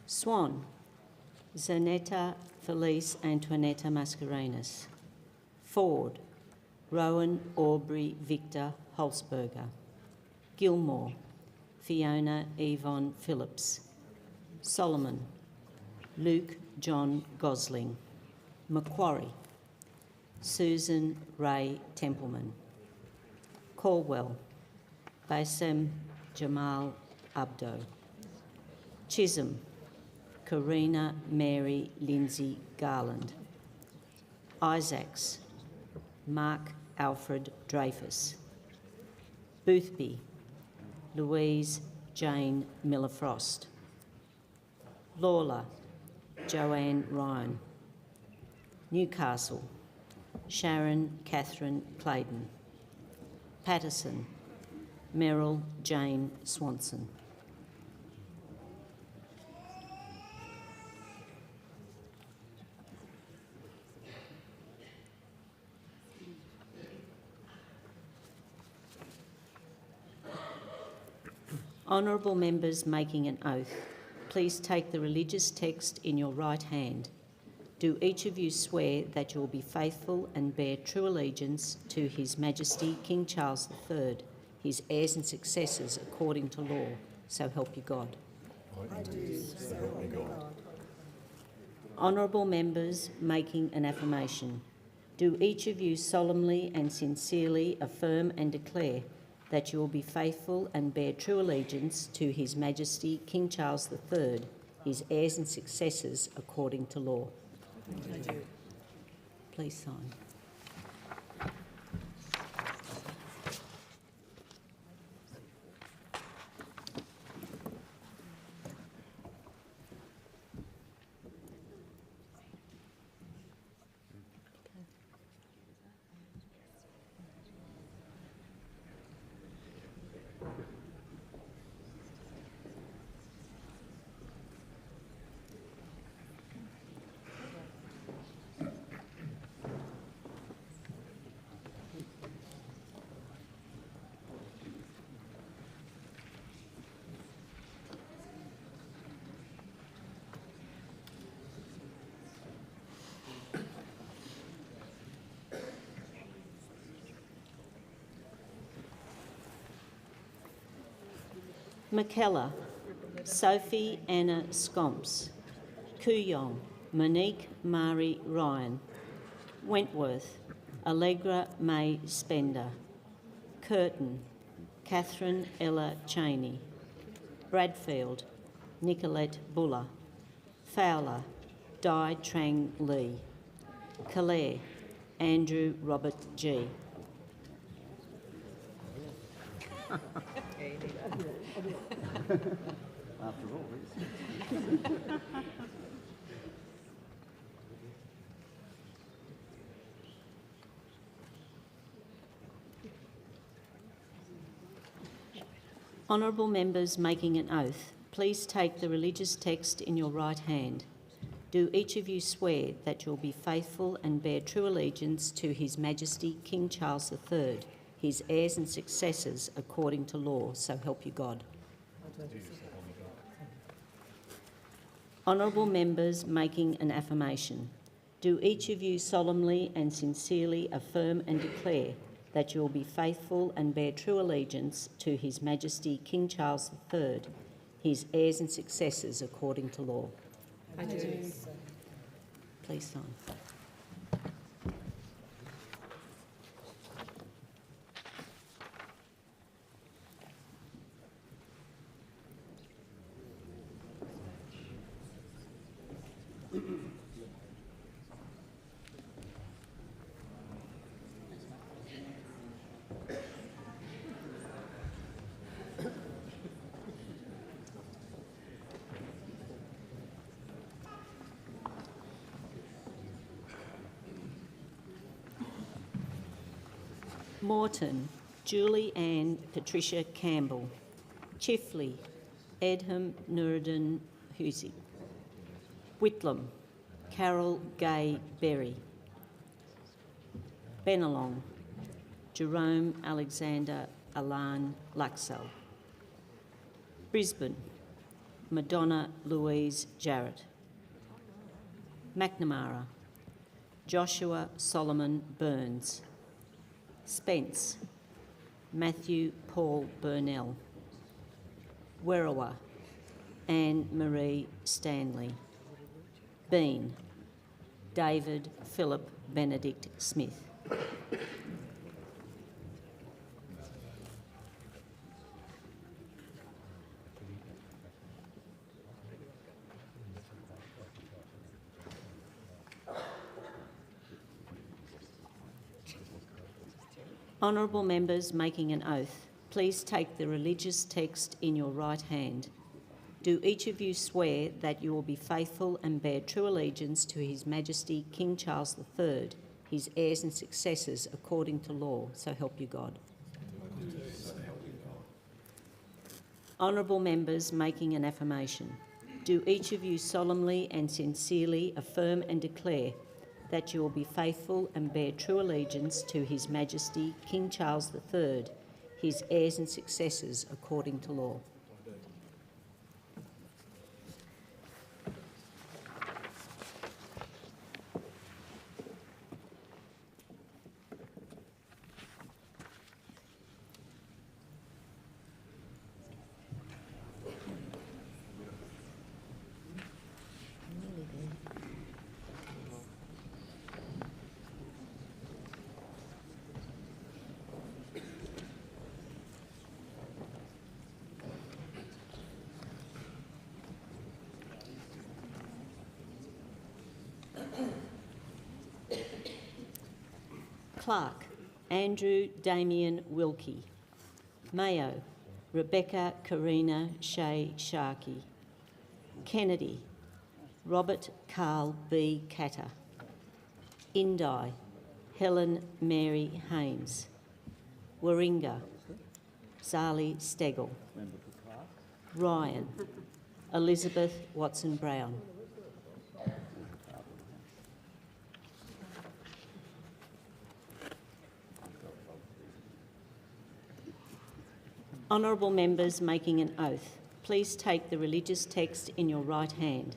Swan, Zanetta Felice Antoinetta Mascarenhas. Ford, Rowan Aubrey Victor Holzberger. Gilmore, Fiona Yvonne Phillips. Solomon, Luke John Gosling. Macquarie, Susan Ray Templeman. Caldwell, Bassem Jamal Abdo. Chisholm, Karina Mary Lindsay Garland. Isaacs, Mark Alfred Dreyfus. Boothby, Louise Jane Miller-Frost. Lawler, Joanne Ryan. Newcastle, Sharon Catherine Clayton. Patterson, Meryl Jane Swanson. Honourable members making an oath, please take the religious text in your right hand. Do each of you swear that you will be faithful and bear true allegiance to His Majesty King Charles III, his heirs and successors according to law, so help you God? I do, so help me God. Honourable members making an affirmation, do each of you solemnly and sincerely affirm and declare that you will be faithful and bear true allegiance to His Majesty King Charles III, his heirs and successors according to law? I do. Please sign. McKellar, Sophie Anna Scomps. Kooyong, Monique Marie Ryan. Wentworth, Allegra May Spender. Curtin, Catherine Ella Cheney. Bradfield, Nicolette Buller. Fowler, Dai Trang Lee. Calais, Andrew Robert G. after all this. Honourable members making an oath, please take the religious text in your right hand. Do each of you swear that you will be faithful and bear true allegiance to His Majesty King Charles III, his heirs and successors according to law, so help you God? Honourable members making an affirmation, do each of you solemnly and sincerely affirm and declare that you will be faithful and bear true allegiance to His Majesty King Charles III, his heirs and successors according to law? I do. Please sign. Morton, Julie Ann Patricia Campbell. Chifley, Edham Nuruddin Husi. Whitlam, Carol Gay Berry. Bennelong, Jerome Alexander Alan Luxell. Brisbane, Madonna Louise Jarrett. McNamara, Joshua Solomon Burns. Spence, Matthew Paul Burnell. Werriwa, Anne Marie Stanley. Bean, David Philip Benedict Smith. Honourable members making an oath, please take the religious text in your right hand. Do each of you swear that you will be faithful and bear true allegiance to His Majesty King Charles III, his heirs and successors according to law, so help you God? Honourable members making an affirmation, do each of you solemnly and sincerely affirm and declare that you will be faithful and bear true allegiance to His Majesty King Charles III, his heirs and successors according to law? Clark, Andrew Damien Wilkie. Mayo, Rebecca Karina Shea Sharkey. Kennedy, Robert Carl B. Catter. Indi, Helen Mary Hames. Warringah, Zali Stegel. Ryan, Elizabeth Watson-Brown. Honourable members making an oath, please take the religious text in your right hand.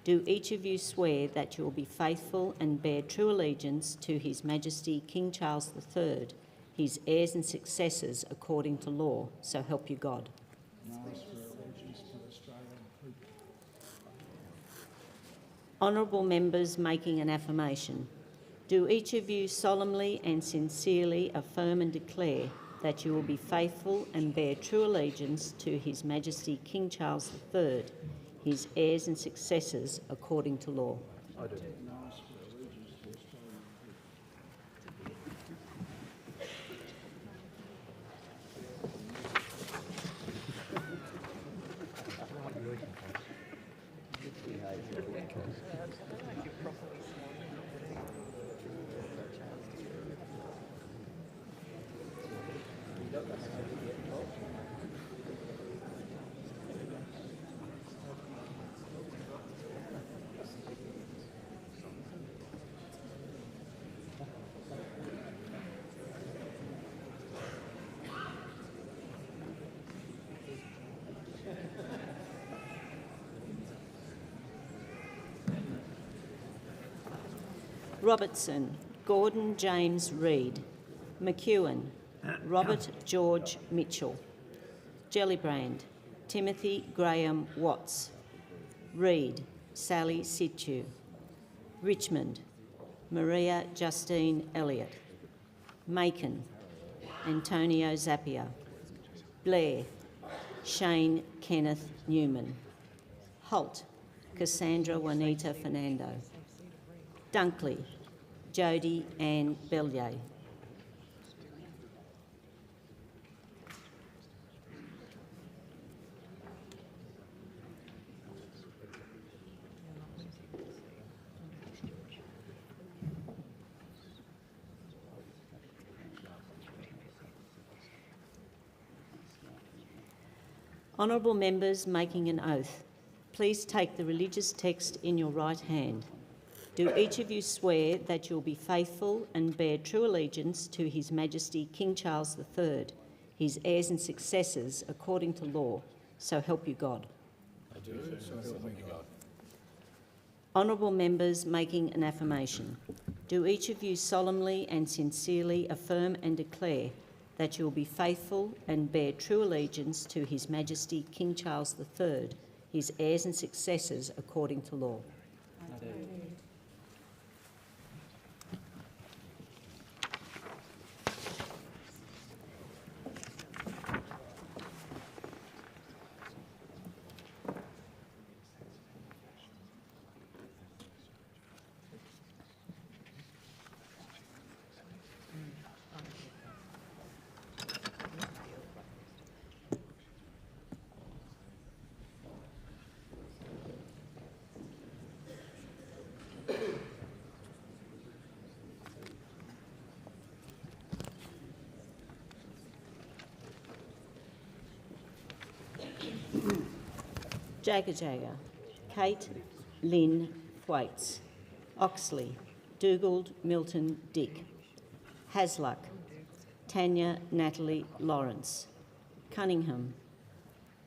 Do each of you swear that you will be faithful and bear true allegiance to His Majesty King Charles III, his heirs and successors according to law, so help you God? Honourable members making an affirmation, do each of you solemnly and sincerely affirm and declare that you will be faithful and bear true allegiance to His Majesty King Charles III, his heirs and successors according to law? I do. Robertson, Gordon James Reid. McEwen, Robert George Mitchell. Gellibrand, Timothy Graham Watts. Reid, Sally Situ. Richmond, Maria Justine Elliott. Macon, Antonio Zappia. Blair, Shane Kenneth Newman. Holt, Cassandra Juanita Fernando. Dunkley, Jodie Ann Bellier. Honourable members making an oath, please take the religious text in your right hand. Do each of you swear that you'll be faithful and bear true allegiance to His Majesty King Charles III, his heirs and successors according to law, so help you God? I do, so help me God. Honourable members making an affirmation, do each of you solemnly and sincerely affirm and declare that you will be faithful and bear true allegiance to His Majesty King Charles III, his heirs and successors according to law? I do. Jagger Jagger, Kate Lynn Thwaites. Oxley, Dugald Milton Dick. Hasluck, Tanya Natalie Lawrence. Cunningham,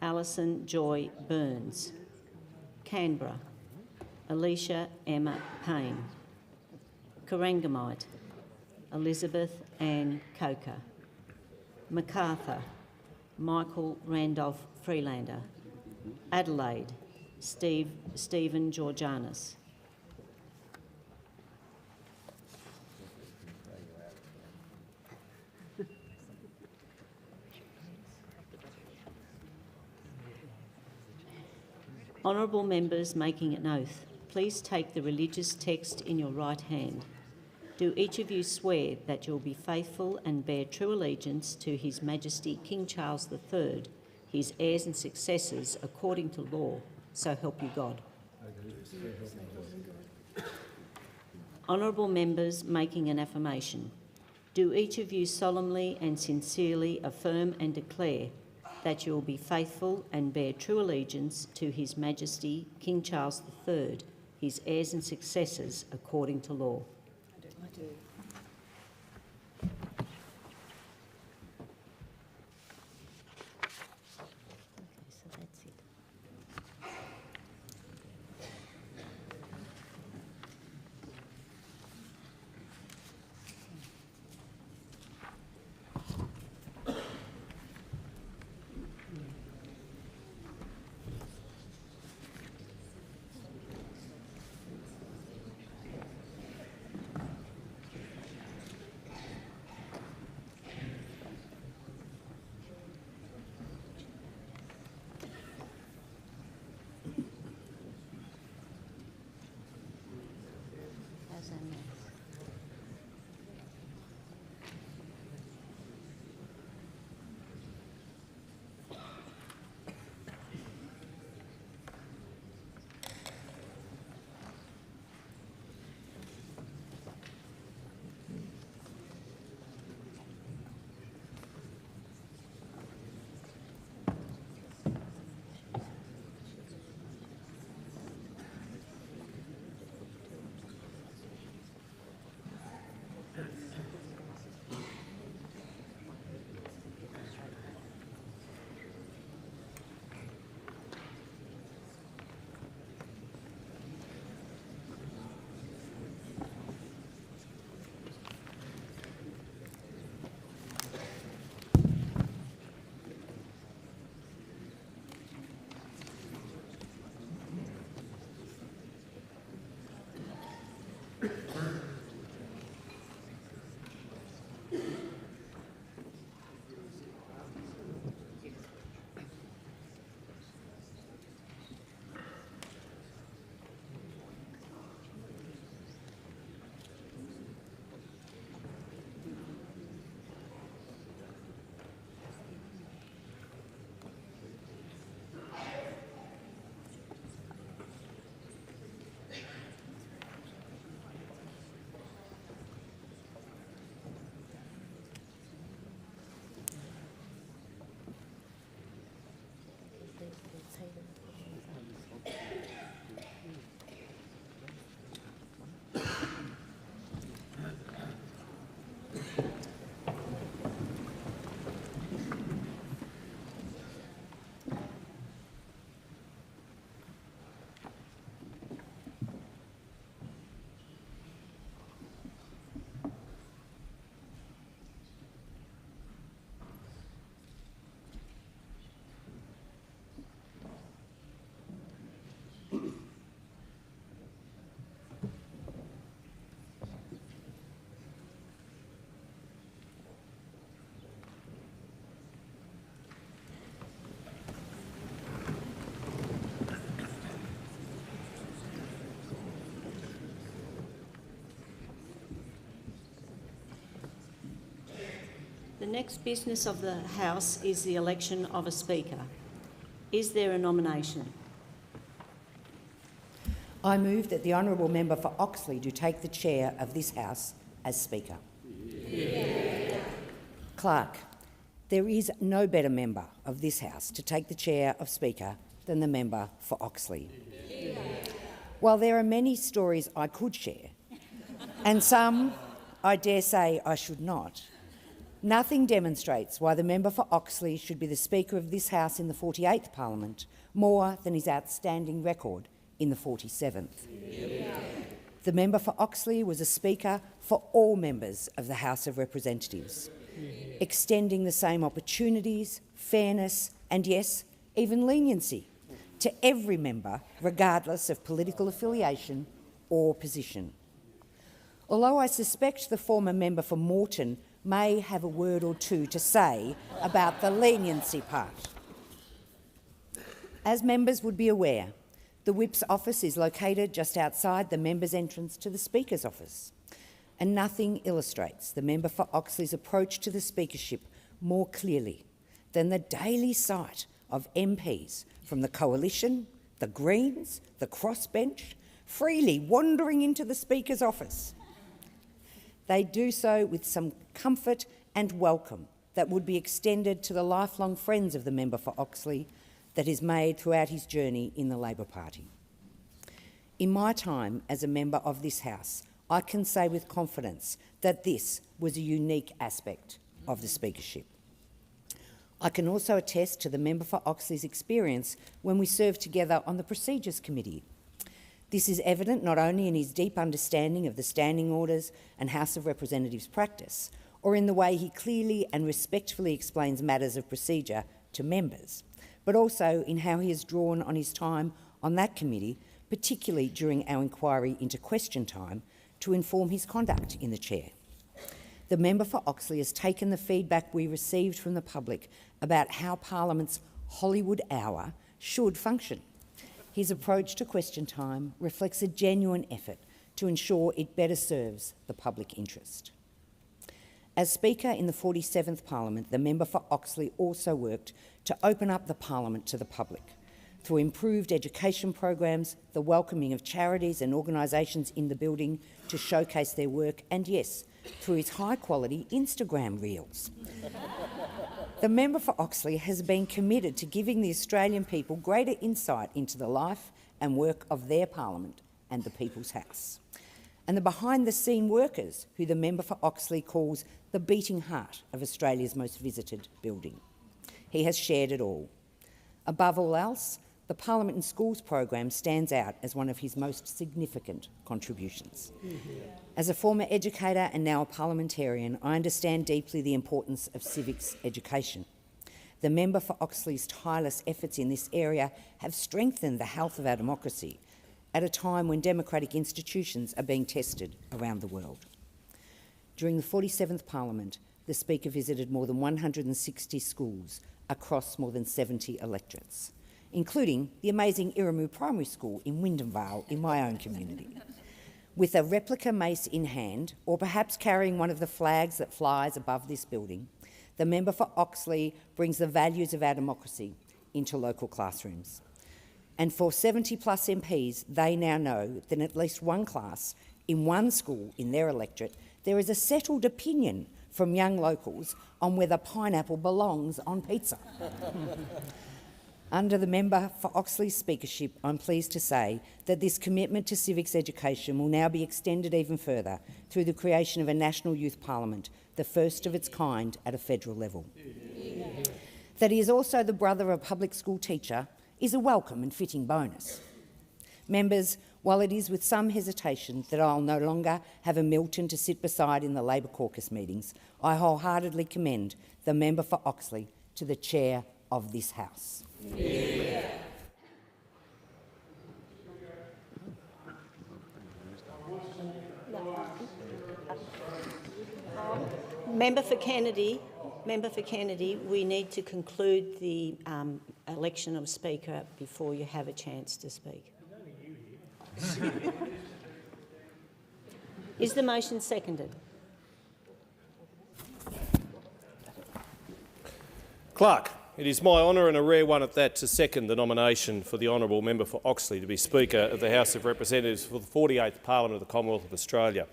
Alison Joy Burns. Canberra, Alicia Emma Payne. Corangamite, Elizabeth Ann Coker. Macarthur, Michael Randolph Freelander. Adelaide, Stephen Georgianis. Honourable members making an oath, please take the religious text in your right hand. Do each of you swear that you will be faithful and bear true allegiance to His Majesty King Charles III, his heirs and successors according to law, so help you God? Honourable members making an affirmation, do each of you solemnly and sincerely affirm and declare that you will be faithful and bear true allegiance to His Majesty King Charles III, his heirs and successors according to law? I do. The next business of the House is the election of a Speaker. Is there a nomination? I move that the Honourable Member for Oxley do take the chair of this House as Speaker. Yeah. Clerk, there is no better member of this House to take the chair of Speaker than the member for Oxley. Yeah. While there are many stories I could share, and some I dare say I should not, nothing demonstrates why the member for Oxley should be the Speaker of this House in the 48th Parliament more than his outstanding record in the 47th. Yeah. The member for Oxley was a Speaker for all members of the House of Representatives, extending the same opportunities, fairness and, yes, even leniency to every member, regardless of political affiliation or position. Although I suspect the former member for Moreton may have a word or two to say about the leniency part. As members would be aware, the Whip's office is located just outside the member's entrance to the Speaker's office, and nothing illustrates the member for Oxley's approach to the Speakership more clearly than the daily sight of MPs from the Coalition, the Greens, the Crossbench, freely wandering into the Speaker's office. They do so with some comfort and welcome that would be extended to the lifelong friends of the member for Oxley that is made throughout his journey in the Labor Party. In my time as a member of this House, I can say with confidence that this was a unique aspect of the Speakership. I can also attest to the member for Oxley's experience when we served together on the Procedures Committee. This is evident not only in his deep understanding of the standing orders and House of Representatives practice, or in the way he clearly and respectfully explains matters of procedure to members, but also in how he has drawn on his time on that committee, particularly during our inquiry into question time, to inform his conduct in the chair. The member for Oxley has taken the feedback we received from the public about how Parliament's Hollywood hour should function. His approach to question time reflects a genuine effort to ensure it better serves the public interest. As Speaker in the 47th Parliament, the member for Oxley also worked to open up the Parliament to the public through improved education programs, the welcoming of charities and organisations in the building to showcase their work, and yes, through his high-quality Instagram reels. The member for Oxley has been committed to giving the Australian people greater insight into the life and work of their Parliament and the People's House, and the behind-the-scene workers who the member for Oxley calls the beating heart of Australia's most visited building. He has shared it all. Above all else, the Parliament in Schools program stands out as one of his most significant contributions. As a former educator and now a parliamentarian, I understand deeply the importance of civics education. The member for Oxley's tireless efforts in this area have strengthened the health of our democracy at a time when democratic institutions are being tested around the world. During the 47th Parliament, the Speaker visited more than 160 schools across more than 70 electorates, including the amazing Iramu Primary School in Wyndham Vale in my own community. With a replica mace in hand, or perhaps carrying one of the flags that flies above this building, the member for Oxley brings the values of our democracy into local classrooms. And for 70-plus MPs, they now know that in at least one class, in one school in their electorate, there is a settled opinion from young locals on whether pineapple belongs on pizza. Under the member for Oxley's speakership, I'm pleased to say that this commitment to civics education will now be extended even further through the creation of a National Youth Parliament, the first of its kind at a federal level. Yeah. That he is also the brother of a public school teacher is a welcome and fitting bonus. Members, while it is with some hesitation that I'll no longer have a Milton to sit beside in the Labor caucus meetings, I wholeheartedly commend the member for Oxley to the chair of this House. Yeah. Member for Kennedy, we need to conclude the election of Speaker before you have a chance to speak. Is the motion seconded? Clerk, it is my honour, and a rare one at that, to second the nomination for the honourable member for Oxley to be Speaker of the House of Representatives for the 48th Parliament of the Commonwealth of Australia.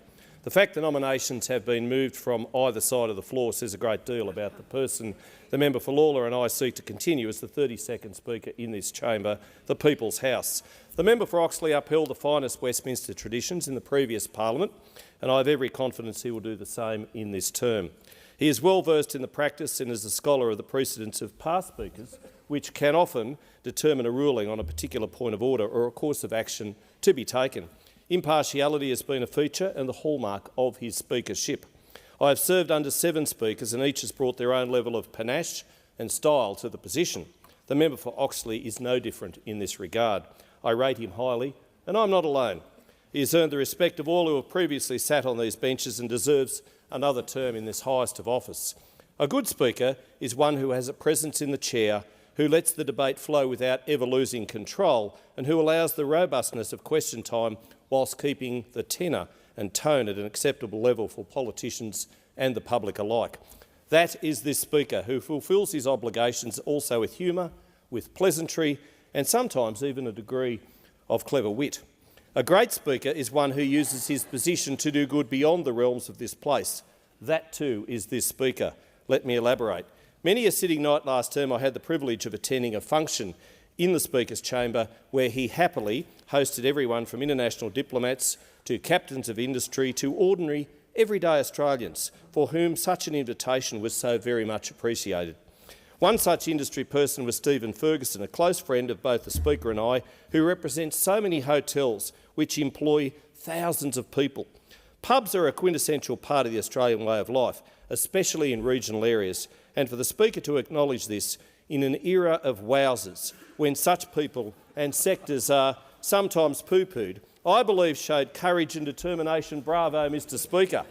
The fact the nominations have been moved from either side of the floor says a great deal about the person the member for Lalor and I seek to continue as the 32nd Speaker in this chamber, the People's House. The member for Oxley upheld the finest Westminster traditions in the previous Parliament, and I have every confidence he will do the same in this term. He is well versed in the practice and is a scholar of the precedents of past Speakers, which can often determine a ruling on a particular point of order or a course of action to be taken. Impartiality has been a feature and the hallmark of his speakership. I have served under 7 Speakers, and each has brought their own level of panache and style to the position. The member for Oxley is no different in this regard. I rate him highly, and I'm not alone. He has earned the respect of all who have previously sat on these benches and deserves another term in this highest of office. A good Speaker is one who has a presence in the chair, who lets the debate flow without ever losing control, and who allows the robustness of question time whilst keeping the tenor and tone at an acceptable level for politicians and the public alike. That is this Speaker, who fulfils his obligations also with humour, with pleasantry, and sometimes even a degree of clever wit. A great Speaker is one who uses his position to do good beyond the realms of this place. That too is this Speaker. Let me elaborate. Many a sitting night last term I had the privilege of attending a function in the Speaker's chamber where he happily hosted everyone from international diplomats to captains of industry to ordinary, everyday Australians for whom such an invitation was so very much appreciated. One such industry person was Stephen Ferguson, a close friend of both the Speaker and I, who represents so many hotels which employ thousands of people. Pubs are a quintessential part of the Australian way of life, especially in regional areas, and for the Speaker to acknowledge this in an era of wowsers, when such people and sectors are sometimes poo-pooed, I believe showed courage and determination. Bravo, Mr Speaker.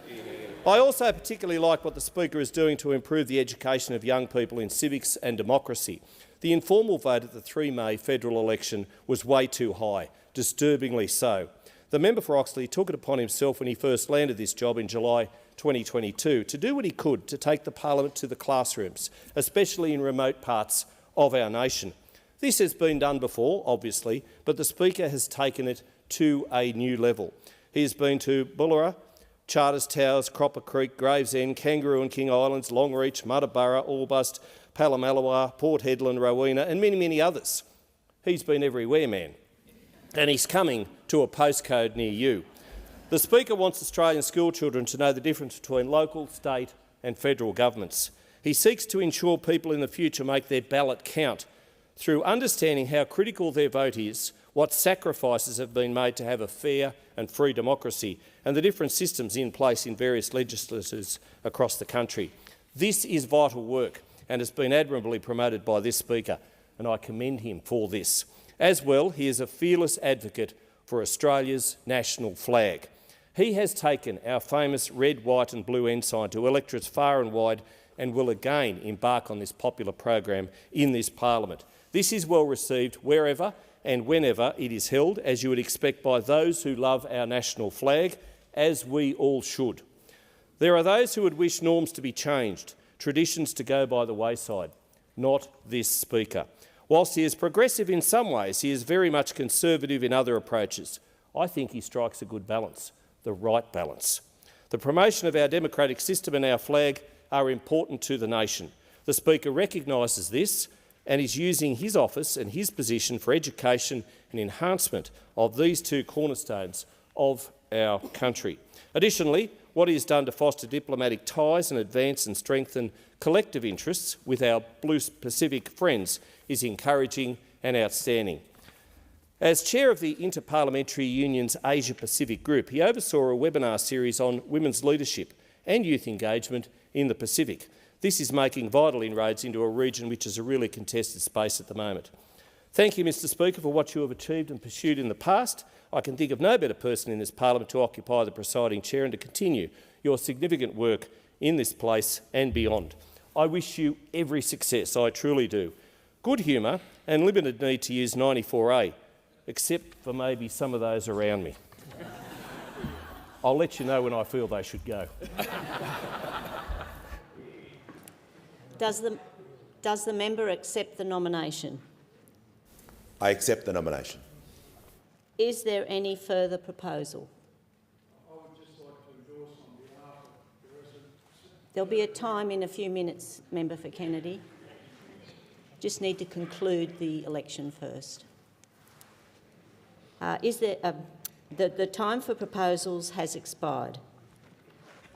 I also particularly like what the Speaker is doing to improve the education of young people in civics and democracy. The informal vote at the 3 May federal election was way too high, disturbingly so. The member for Oxley took it upon himself when he first landed this job in July 2022 to do what he could to take the Parliament to the classrooms, especially in remote parts of our nation. This has been done before, obviously, but the Speaker has taken it to a new level. He has been to Bullera, Charters Towers, Cropper Creek, Gravesend, Kangaroo and King Islands, Longreach, Muttaburra, Albust, Pallamalawa, Port Hedland, Rowena and many, many others. He's been everywhere, man. And he's coming to a postcode near you. The Speaker wants Australian schoolchildren to know the difference between local, state and federal governments. He seeks to ensure people in the future make their ballot count through understanding how critical their vote is, what sacrifices have been made to have a fair and free democracy, and the different systems in place in various legislatures across the country. This is vital work and has been admirably promoted by this Speaker, and I commend him for this. As well, he is a fearless advocate for Australia's national flag. He has taken our famous red, white and blue ensign to electorates far and wide and will again embark on this popular program in this parliament. This is well received wherever and whenever it is held, as you would expect, by those who love our national flag, as we all should. There are those who would wish norms to be changed, traditions to go by the wayside. Not this Speaker. Whilst he is progressive in some ways, he is very much conservative in other approaches. I think he strikes a good balance, the right balance. The promotion of our democratic system and our flag are important to the nation. The Speaker recognises this and is using his office and his position for education and enhancement of these two cornerstones of our country. Additionally, what he has done to foster diplomatic ties and advance and strengthen collective interests with our Blue Pacific friends is encouraging and outstanding. As chair of the Interparliamentary Union's Asia-Pacific Group, he oversaw a webinar series on women's leadership and youth engagement in the Pacific. This is making vital inroads into a region which is a really contested space at the moment. Thank you, Mr Speaker, for what you have achieved and pursued in the past. I can think of no better person in this parliament to occupy the presiding chair and to continue your significant work in this place and beyond. I wish you every success, I truly do. Good humour and limited need to use 94A, except for maybe some of those around me. I'll let you know when I feel they should go. Does the member accept the nomination? I accept the nomination. Is there any further proposal? I would just like to endorse on behalf of the residents. There'll be a time in a few minutes, Member for Kennedy. Just need to conclude the election first. The time for proposals has expired.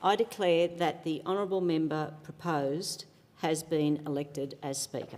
I declare that the honourable member proposed has been elected as Speaker.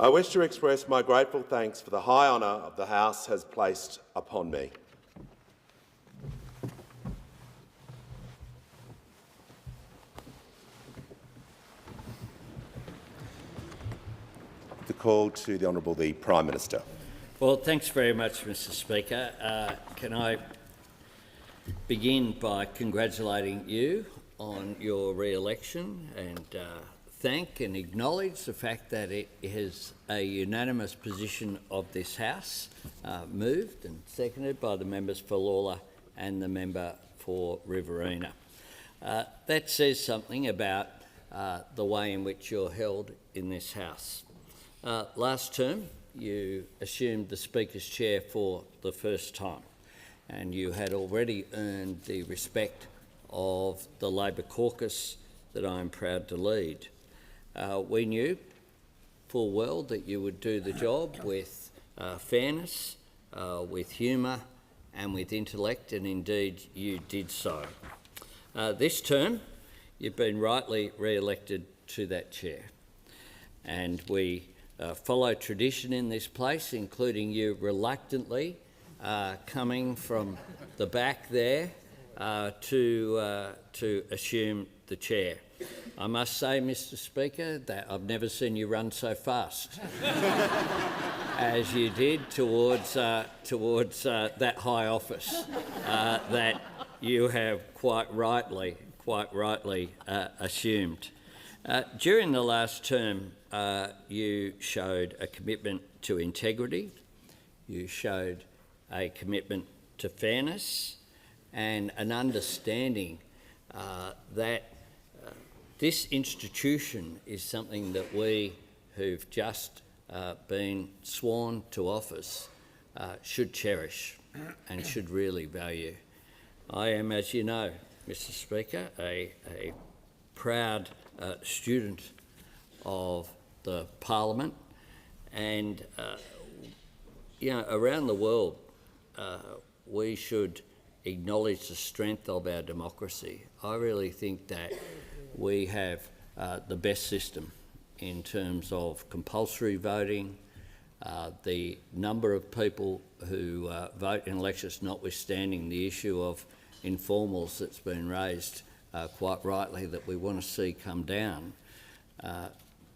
I wish to express my grateful thanks for the high honour of the House has placed upon me. The call to the Honourable the Prime Minister. Well, thanks very much, Mr Speaker. Can I begin by congratulating you on your re-election and thank and acknowledge the fact that it is a unanimous position of this House, moved and seconded by the members for Lalor and the member for Riverina. That says something about the way in which you're held in this House. Last term, you assumed the Speaker's chair for the first time, and you had already earned the respect of the Labor caucus that I am proud to lead. We knew full well that you would do the job with fairness, with humour and with intellect, and indeed you did so. This term, you've been rightly re-elected to that chair, and we follow tradition in this place, including you reluctantly coming from the back there to assume the chair. I must say, Mr Speaker, that I've never seen you run so fast as you did towards that high office that you have quite rightly assumed. During the last term, you showed a commitment to integrity, you showed a commitment to fairness and an understanding that this institution is something that we who've just been sworn to office should cherish and should really value. I am, as you know, Mr. Speaker, a proud student of the Parliament, and around the world we should acknowledge the strength of our democracy. I really think that we have the best system in terms of compulsory voting, the number of people who vote in elections, notwithstanding the issue of informals that's been raised quite rightly that we want to see come down.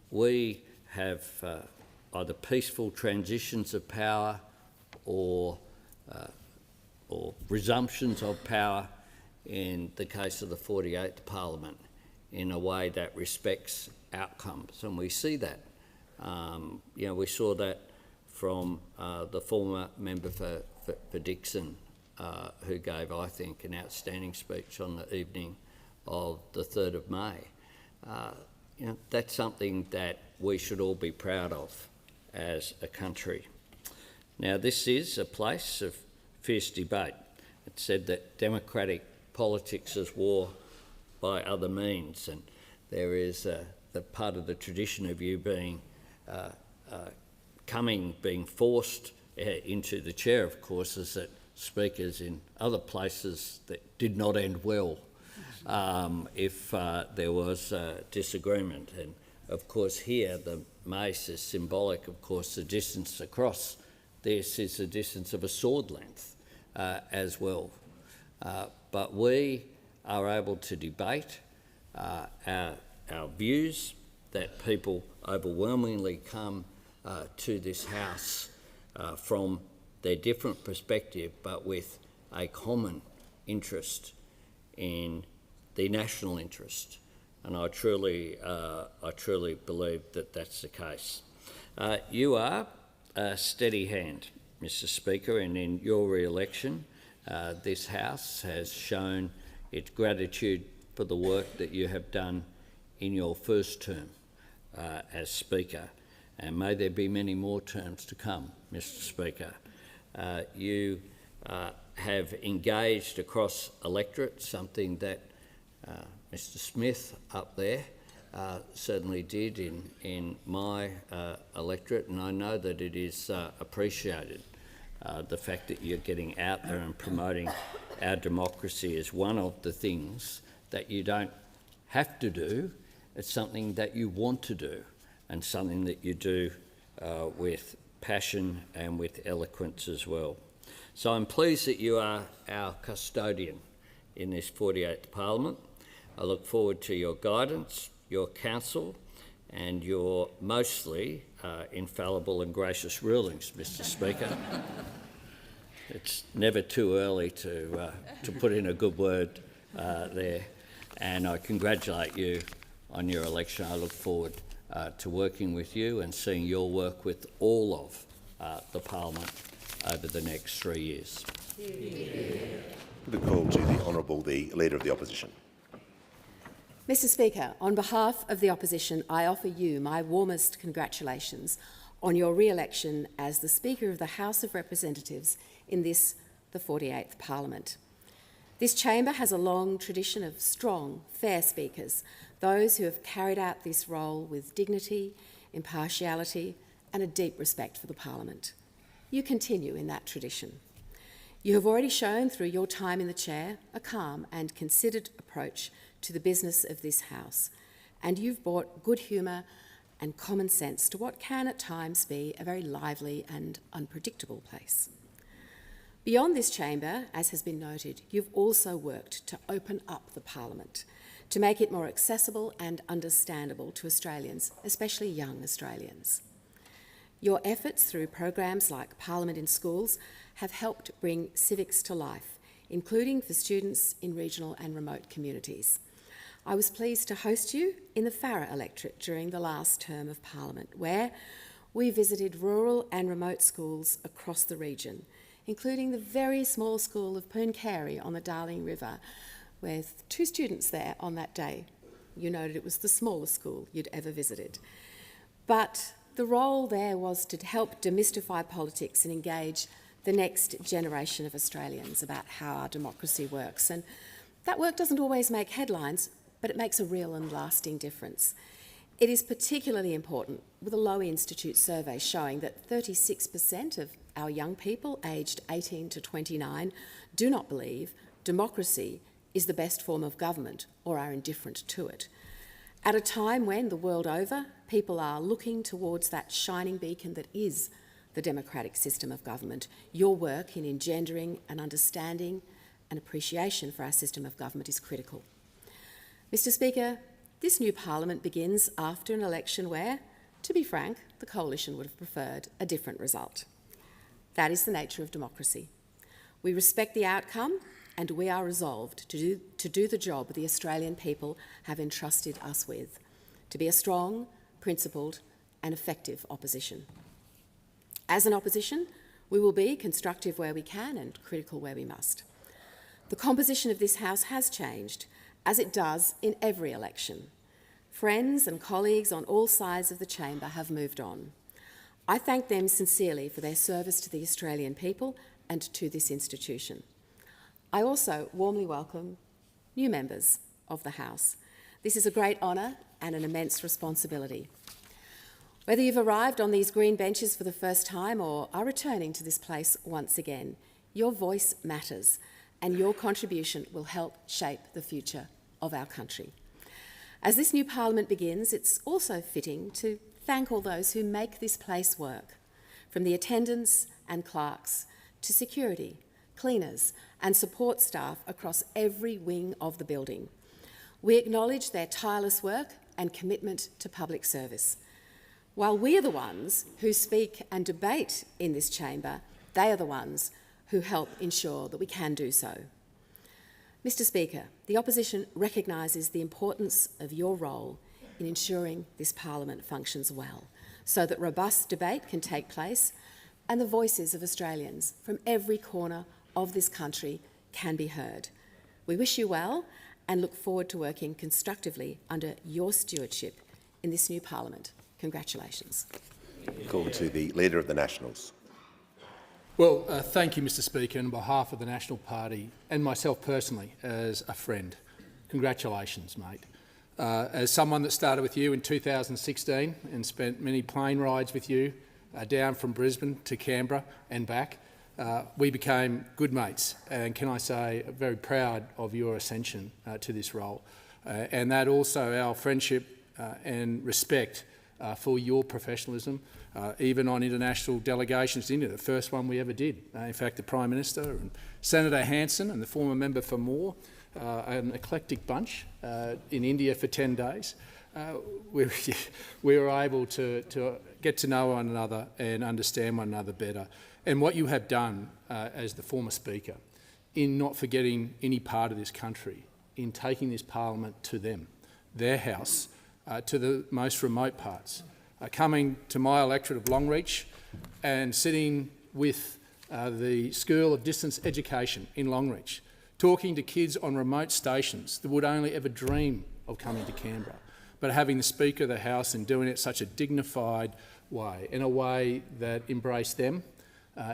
We have either peaceful transitions of power or resumptions of power in the case of the 48th Parliament in a way that respects outcomes, and we see that. We saw that from the former member for Dixon, who gave, I think, an outstanding speech on the evening of the 3rd of May. That's something that we should all be proud of as a country. Now, this is a place of fierce debate. It's said that democratic politics is war by other means, and there is the part of the tradition of you being being forced into the chair, of course, is that speakers in other places that did not end well if there was disagreement. And of course here the mace is symbolic. Of course the distance across this is the distance of a sword length as well. But we are able to debate our views, that people overwhelmingly come to this House from their different perspective, but with a common interest in the national interest. And I truly believe that that's the case. You are a steady hand, Mr. Speaker, and in your re-election, this House has shown its gratitude for the work that you have done in your first term as Speaker, and may there be many more terms to come, Mr. Speaker. You have engaged across electorates, something that Mr. Smith up there certainly did in my electorate, and I know that it is appreciated. The fact that you're getting out there and promoting our democracy is one of the things that you don't have to do. It's something that you want to do, and something that you do with passion and with eloquence as well. So I'm pleased that you are our custodian in this 48th Parliament. I look forward to your guidance, your counsel, and your mostly infallible and gracious rulings, Mr. Speaker. It's never too early to put in a good word there, and I congratulate you on your election. I look forward to working with you and seeing your work with all of the Parliament over the next 3 years. The call to the Honourable the Leader of the Opposition. Mr. Speaker, on behalf of the Opposition, I offer you my warmest congratulations on your re-election as the Speaker of the House of Representatives in this, the 48th Parliament. This chamber has a long tradition of strong, fair speakers, those who have carried out this role with dignity, impartiality and a deep respect for the Parliament. You continue in that tradition. You have already shown through your time in the chair a calm and considered approach to the business of this House, and you've brought good humour and common sense to what can at times be a very lively and unpredictable place. Beyond this chamber, as has been noted, you've also worked to open up the Parliament, to make it more accessible and understandable to Australians, especially young Australians. Your efforts through programs like Parliament in Schools have helped bring civics to life, including for students in regional and remote communities. I was pleased to host you in the Farrer electorate during the last term of Parliament, where we visited rural and remote schools across the region, including the very small school of Pooncarie on the Darling River, with 2 students there on that day. You noted it was the smallest school you'd ever visited. But the role there was to help demystify politics and engage the next generation of Australians about how our democracy works. And that work doesn't always make headlines, but it makes a real and lasting difference. It is particularly important with a Lowy Institute survey showing that 36% of our young people aged 18 to 29 do not believe democracy is the best form of government or are indifferent to it. At a time when, the world over, people are looking towards that shining beacon that is the democratic system of government, your work in engendering an understanding and appreciation for our system of government is critical. Mr. Speaker, this new Parliament begins after an election where, to be frank, the Coalition would have preferred a different result. That is the nature of democracy. We respect the outcome and we are resolved to do the job the Australian people have entrusted us with, to be a strong, principled and effective opposition. As an opposition, we will be constructive where we can and critical where we must. The composition of this House has changed, as it does in every election. Friends and colleagues on all sides of the chamber have moved on. I thank them sincerely for their service to the Australian people and to this institution. I also warmly welcome new members of the House. This is a great honour and an immense responsibility. Whether you've arrived on these green benches for the first time or are returning to this place once again, your voice matters and your contribution will help shape the future of our country. As this new Parliament begins, it's also fitting to thank all those who make this place work, from the attendants and clerks to security, cleaners and support staff across every wing of the building. We acknowledge their tireless work and commitment to public service. While we are the ones who speak and debate in this chamber, they are the ones who help ensure that we can do so. Mr. Speaker, the opposition recognises the importance of your role in ensuring this Parliament functions well, so that robust debate can take place and the voices of Australians from every corner of this country can be heard. We wish you well and look forward to working constructively under your stewardship in this new Parliament. Congratulations. Call to the Leader of the Nationals. Well, thank you, Mr. Speaker, on behalf of the National Party and myself personally as a friend. Congratulations, mate. As someone that started with you in 2016 and spent many plane rides with you down from Brisbane to Canberra and back, we became good mates, and can I say, very proud of your ascension to this role, and that also our friendship and respect for your professionalism, even on international delegations to India, the first one we ever did. In fact, the Prime Minister and Senator Hanson and the former member for Moore, an eclectic bunch in India for 10 days. We were able to get to know one another and understand one another better. And what you have done as the former Speaker in not forgetting any part of this country, in taking this Parliament to them, their house, to the most remote parts, coming to my electorate of Longreach and sitting with the School of Distance Education in Longreach, talking to kids on remote stations that would only ever dream of coming to Canberra, but having the Speaker of the House and doing it such a dignified way, in a way that embraced them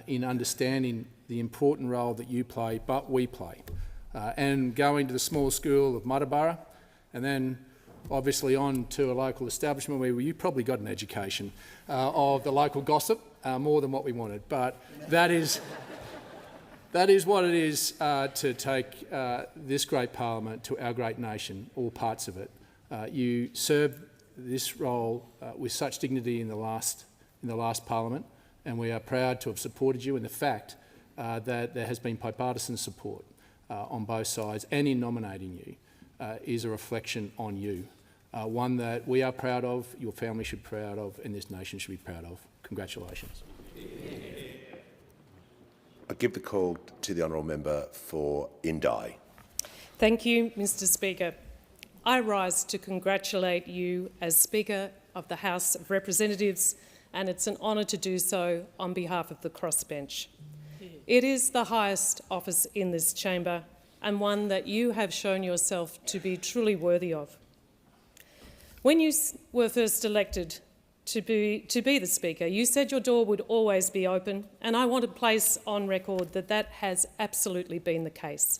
in understanding the important role that you play, but we play, and going to the small school of Mudabara and then obviously on to a local establishment where you probably got an education of the local gossip, more than what we wanted. But that is what it is to take this great Parliament to our great nation, all parts of it. You served this role with such dignity in the last Parliament, and we are proud to have supported you in the fact that there has been bipartisan support on both sides, and in nominating you is a reflection on you, one that we are proud of, your family should be proud of, and this nation should be proud of. Congratulations. I give the call to the honourable member for Indi. Thank you, Mr. Speaker. I rise to congratulate you as Speaker of the House of Representatives, and it's an honour to do so on behalf of the crossbench. It is the highest office in this chamber and one that you have shown yourself to be truly worthy of. When you were first elected to be the Speaker, you said your door would always be open, and I want to place on record that that has absolutely been the case.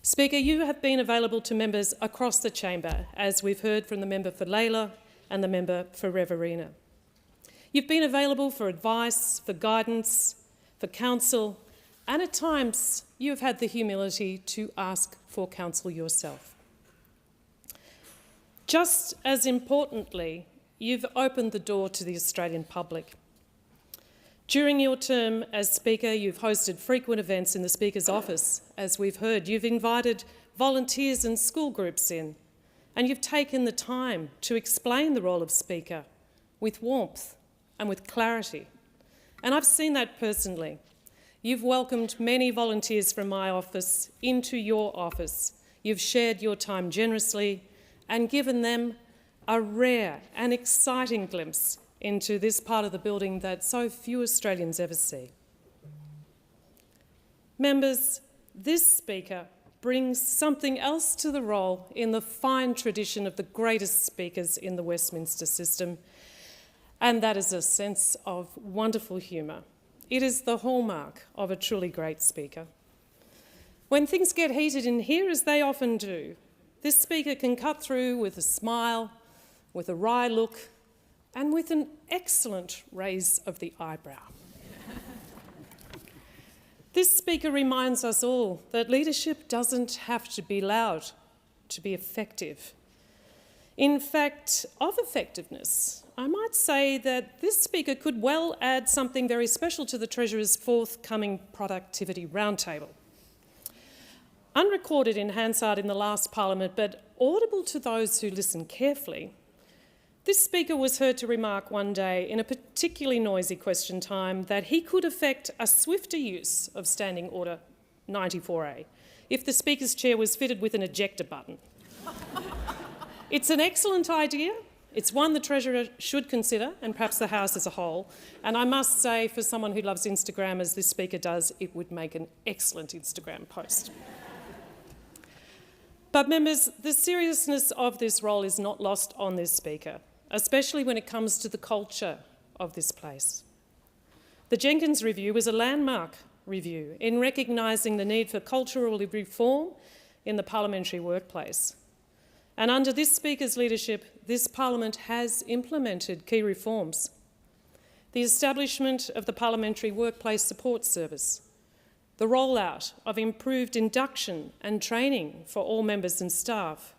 Speaker, you have been available to members across the chamber, as we've heard from the member for Layla and the member for Riverina. You've been available for advice, for guidance, for counsel, and at times you've had the humility to ask for counsel yourself. Just as importantly, you've opened the door to the Australian public. During your term as Speaker, you've hosted frequent events in the Speaker's office, as we've heard. You've invited volunteers and school groups in, and you've taken the time to explain the role of Speaker with warmth and with clarity. And I've seen that personally. You've welcomed many volunteers from my office into your office. You've shared your time generously and given them a rare and exciting glimpse into this part of the building that so few Australians ever see. Members, this Speaker brings something else to the role in the fine tradition of the greatest speakers in the Westminster system, and that is a sense of wonderful humour. It is the hallmark of a truly great Speaker. When things get heated in here, as they often do, this Speaker can cut through with a smile, with a wry look, and with an excellent raise of the eyebrow. This Speaker reminds us all that leadership doesn't have to be loud to be effective. In fact, of effectiveness, I might say that this Speaker could well add something very special to the Treasurer's forthcoming productivity roundtable. Unrecorded in Hansard in the last Parliament, but audible to those who listen carefully, this Speaker was heard to remark one day in a particularly noisy question time that he could effect a swifter use of Standing Order 94A if the Speaker's chair was fitted with an ejector button. It's an excellent idea. It's one the Treasurer should consider, and perhaps the House as a whole. And I must say, for someone who loves Instagram as this Speaker does, it would make an excellent Instagram post. But members, the seriousness of this role is not lost on this Speaker, especially when it comes to the culture of this place. The Jenkins Review was a landmark review in recognising the need for cultural reform in the parliamentary workplace. And under this Speaker's leadership, this Parliament has implemented key reforms. The establishment of the Parliamentary Workplace Support Service, the rollout of improved induction and training for all members and staff,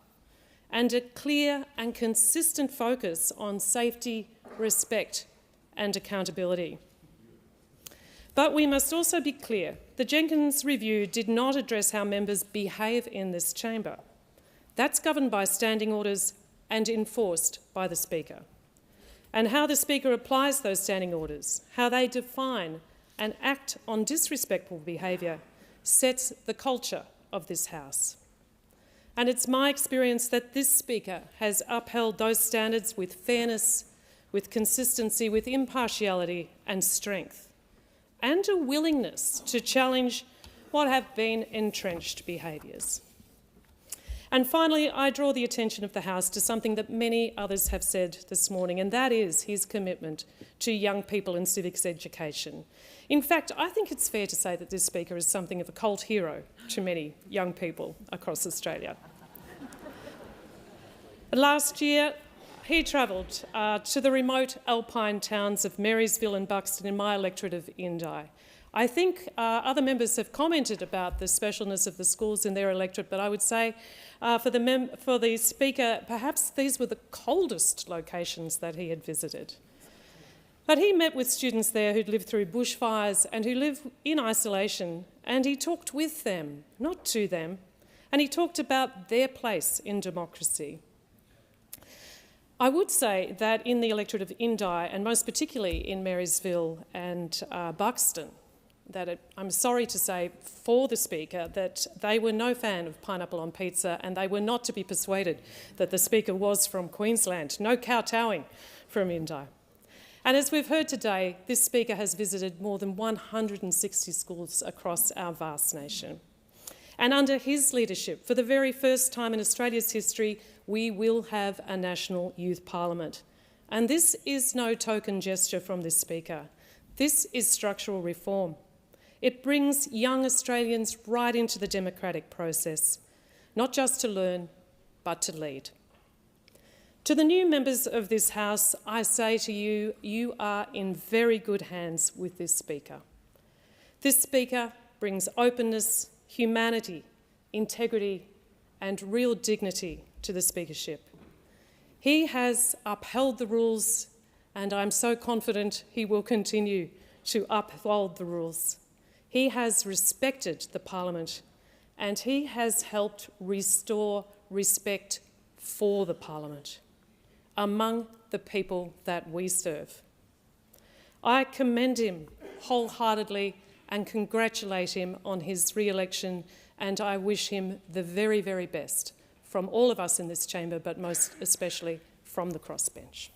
and a clear and consistent focus on safety, respect and accountability. But we must also be clear, the Jenkins Review did not address how members behave in this chamber. That's governed by standing orders and enforced by the Speaker. And how the Speaker applies those standing orders, how they define and act on disrespectful behaviour, sets the culture of this House. And it's my experience that this Speaker has upheld those standards with fairness, with consistency, with impartiality and strength, and a willingness to challenge what have been entrenched behaviours. And finally, I draw the attention of the House to something that many others have said this morning, and that is his commitment to young people and civics education. In fact, I think it's fair to say that this Speaker is something of a cult hero to many young people across Australia. Last year, he travelled to the remote alpine towns of Marysville and Buxton in my electorate of Indi. I think other members have commented about the specialness of the schools in their electorate, but I would say for the Speaker, perhaps these were the coldest locations that he had visited. But he met with students there who'd lived through bushfires and who live in isolation, and he talked with them, not to them, and he talked about their place in democracy. I would say that in the electorate of Indi, and most particularly in Marysville and Buxton, that I'm sorry to say for the Speaker that they were no fan of pineapple on pizza, and they were not to be persuaded that the Speaker was from Queensland. No kowtowing from Indi. And as we've heard today, this Speaker has visited more than 160 schools across our vast nation. And under his leadership, for the very first time in Australia's history, we will have a national youth parliament. And this is no token gesture from this Speaker. This is structural reform. It brings young Australians right into the democratic process, not just to learn, but to lead. To the new members of this House, I say to you, you are in very good hands with this Speaker. This Speaker brings openness, humanity, integrity, and real dignity to the Speakership. He has upheld the rules, and I'm so confident he will continue to uphold the rules. He has respected the Parliament, and he has helped restore respect for the Parliament among the people that we serve. I commend him wholeheartedly and congratulate him on his re-election, and I wish him the very, very best from all of us in this chamber, but most especially from the crossbench.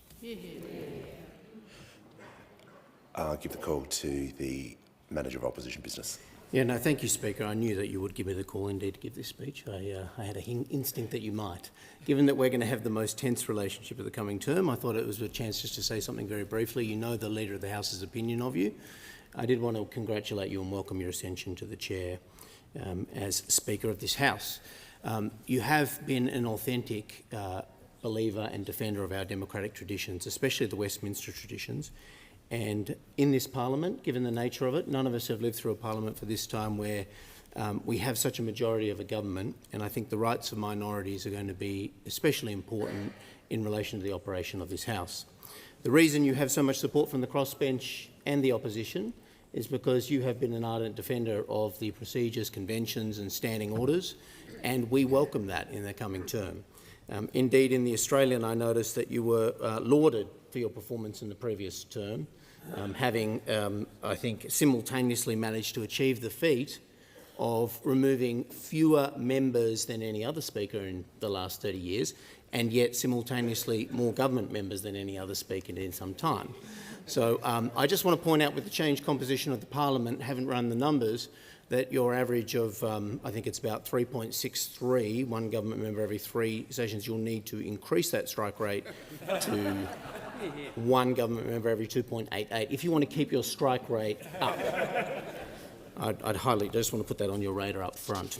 I'll give the call to the Manager of Opposition Business. Yeah, no, thank you, Speaker. I knew that you would give me the call indeed to give this speech. I had an instinct that you might. Given that we're going to have the most tense relationship of the coming term, I thought it was a chance just to say something very briefly. You know the Leader of the House's opinion of you. I did want to congratulate you and welcome your ascension to the chair as Speaker of this House. You have been an authentic believer and defender of our democratic traditions, especially the Westminster traditions. And in this Parliament, given the nature of it, none of us have lived through a Parliament for this time where we have such a majority of a government, and I think the rights of minorities are going to be especially important in relation to the operation of this House. The reason you have so much support from the crossbench and the opposition is because you have been an ardent defender of the procedures, conventions and standing orders, and we welcome that in the coming term. Indeed, in The Australian, I noticed that you were lauded for your performance in the previous term, having, I think, simultaneously managed to achieve the feat of removing fewer members than any other Speaker in the last 30 years, and yet simultaneously more government members than any other Speaker in some time. So I just want to point out, with the changed composition of the Parliament, haven't run the numbers, that your average of, I think it's about 3.63, one government member every 3 sessions, you'll need to increase that strike rate to one government member every 2.88 if you want to keep your strike rate up. I'd highly just want to put that on your radar up front.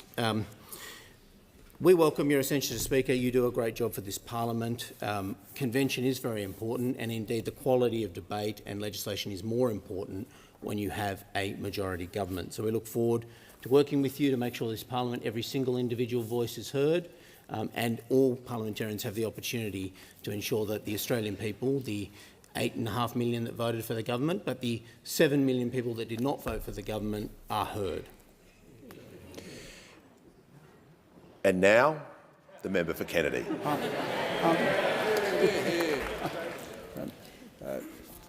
We welcome your ascension to Speaker. You do a great job for this Parliament. Convention is very important, and indeed the quality of debate and legislation is more important when you have a majority government. So we look forward to working with you to make sure this Parliament, every single individual voice is heard, and all parliamentarians have the opportunity to ensure that the Australian people, the 8.5 million that voted for the government, but the 7 million people that did not vote for the government, are heard. And now, the member for Kennedy.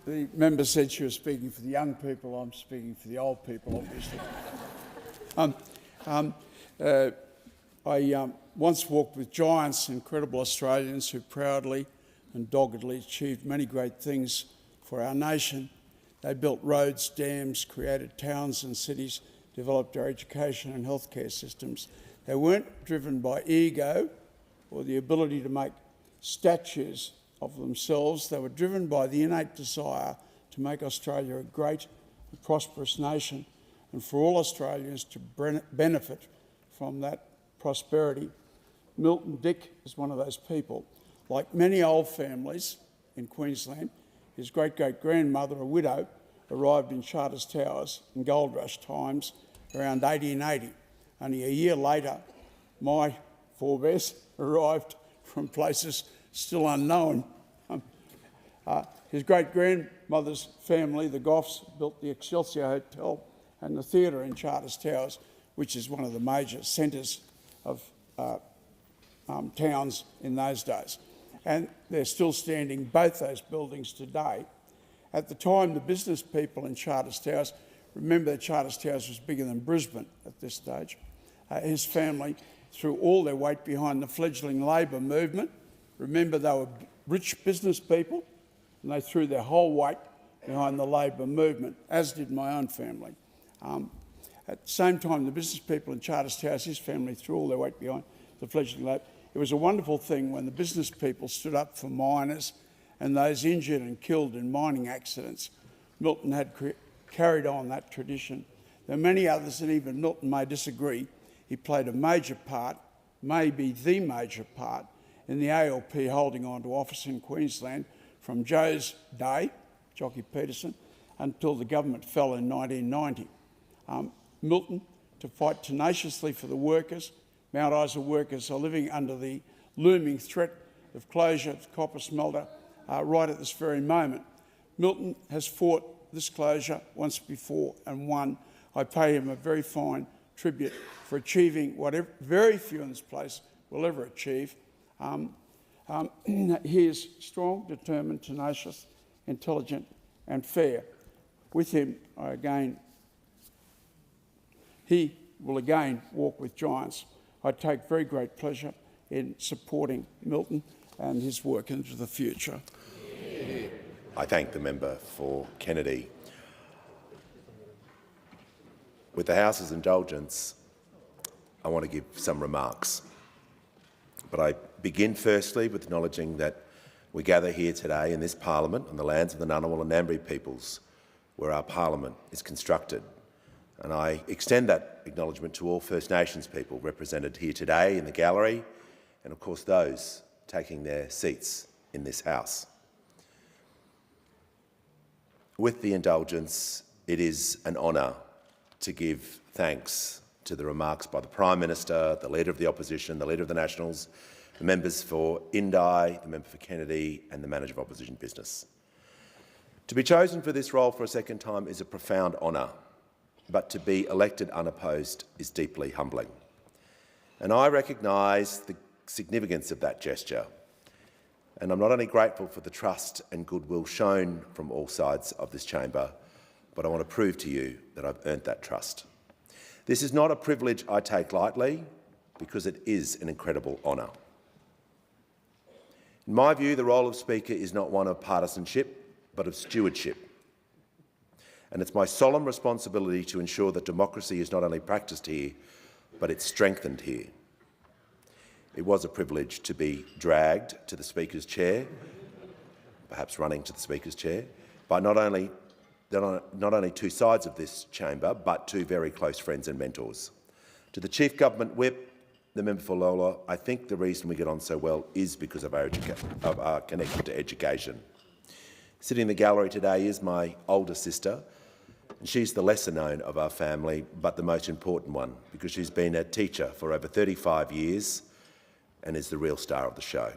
The member said she was speaking for the young people. I'm speaking for the old people, obviously. I once walked with giants, incredible Australians who proudly and doggedly achieved many great things for our nation. They built roads, dams, created towns and cities, developed our education and healthcare systems. They weren't driven by ego or the ability to make statues of themselves. They were driven by the innate desire to make Australia a great and prosperous nation, and for all Australians to benefit from that prosperity. Milton Dick is one of those people. Like many old families in Queensland, his great-great-grandmother, a widow, arrived in Charters Towers in gold rush times around 1880. Only a year later, my forebears arrived from places still unknown. His great-grandmother's family, the Goffs, built the Excelsior Hotel and the theatre in Charters Towers, which is one of the major centres of towns in those days. And they're still standing, both those buildings, today. At the time, the business people in Charters Towers, remember that Charters Towers was bigger than Brisbane at this stage. His family threw all their weight behind the fledgling Labor movement. Remember, they were rich business people, and they threw their whole weight behind the Labor movement, as did my own family. At the same time, the business people in Charters Towers, his family threw all their weight behind the fledgling Labor. It was a wonderful thing when the business people stood up for miners and those injured and killed in mining accidents. Milton had carried on that tradition. There are many others, and even Milton may disagree. He played a major part, maybe the major part, in the ALP holding on to office in Queensland from Joe's day, Jockey Peterson, until the government fell in 1990. Milton, to fight tenaciously for the workers. Mount Isa workers are living under the looming threat of closure of the copper smelter right at this very moment. Milton has fought this closure once before and won. I pay him a very fine tribute for achieving what very few in this place will ever achieve. He is strong, determined, tenacious, intelligent and fair. With him, he will again walk with giants. I take very great pleasure in supporting Milton and his work into the future. I thank the member for Kennedy. With the House's indulgence, I want to give some remarks. But I begin firstly with acknowledging that we gather here today in this Parliament on the lands of the Ngunnawal and Ngambri peoples, where our Parliament is constructed. And I extend that acknowledgement to all First Nations people represented here today in the gallery, and of course those taking their seats in this House. With the indulgence, it is an honour to give thanks to the remarks by the Prime Minister, the Leader of the Opposition, the Leader of the Nationals, the members for Indi, the member for Kennedy and the Manager of Opposition Business. To be chosen for this role for a second time is a profound honour, but to be elected unopposed is deeply humbling. And I recognise the significance of that gesture. And I'm not only grateful for the trust and goodwill shown from all sides of this chamber, but I want to prove to you that I've earned that trust. This is not a privilege I take lightly, because it is an incredible honour. In my view, the role of Speaker is not one of partisanship, but of stewardship. And it's my solemn responsibility to ensure that democracy is not only practised here, but it's strengthened here. It was a privilege to be dragged to the Speaker's chair, perhaps running to the Speaker's chair, by not only two sides of this chamber, but two very close friends and mentors. To the Chief Government Whip, the member for Lola, I think the reason we get on so well is because of our connection to education. Sitting in the gallery today is my older sister, and she's the lesser known of our family, but the most important one, because she's been a teacher for over 35 years and is the real star of the show.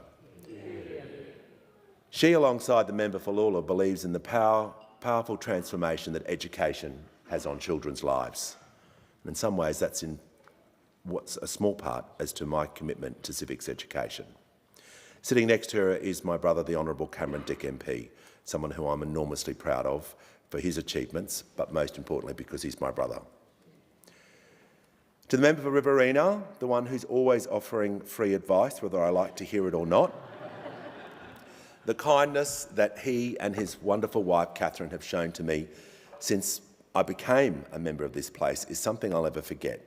She, alongside the member for Lula, believes in the powerful transformation that education has on children's lives. And in some ways, that's in what's a small part as to my commitment to civics education. Sitting next to her is my brother, the Honourable Cameron Dick MP, someone who I'm enormously proud of for his achievements, but most importantly because he's my brother. To the member for Riverina, the one who's always offering free advice, whether I like to hear it or not, the kindness that he and his wonderful wife, Catherine, have shown to me since I became a member of this place is something I'll never forget.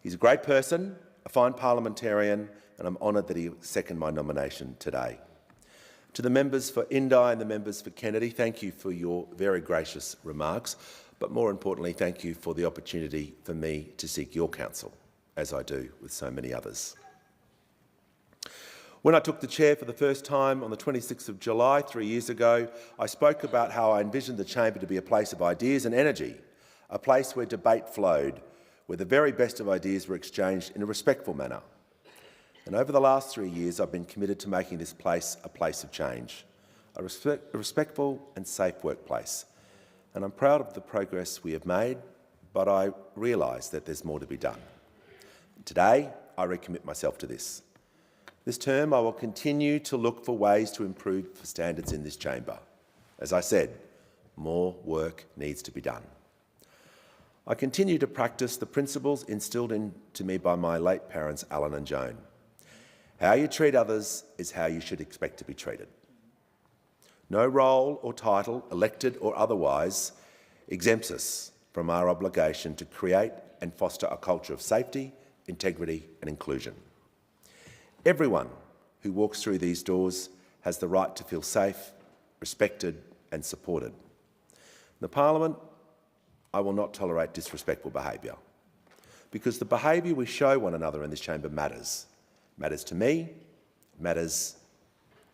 He's a great person, a fine parliamentarian, and I'm honoured that he seconded my nomination today. To the members for Indi and the members for Kennedy, thank you for your very gracious remarks, but more importantly, thank you for the opportunity for me to seek your counsel, as I do with so many others. When I took the chair for the first time on the 26th of July 3 years ago, I spoke about how I envisioned the chamber to be a place of ideas and energy, a place where debate flowed, where the very best of ideas were exchanged in a respectful manner. And over the last 3 years, I've been committed to making this place a place of change, a respectful and safe workplace. And I'm proud of the progress we have made, but I realise that there's more to be done. Today, I recommit myself to this. This term, I will continue to look for ways to improve standards in this chamber. As I said, more work needs to be done. I continue to practice the principles instilled into me by my late parents, Alan and Joan. How you treat others is how you should expect to be treated. No role or title, elected or otherwise, exempts us from our obligation to create and foster a culture of safety, integrity and inclusion. Everyone who walks through these doors has the right to feel safe respected and supported. In the Parliament, I will not tolerate disrespectful behaviour, because the behaviour we show one another in this chamber matters. Matters to me, matters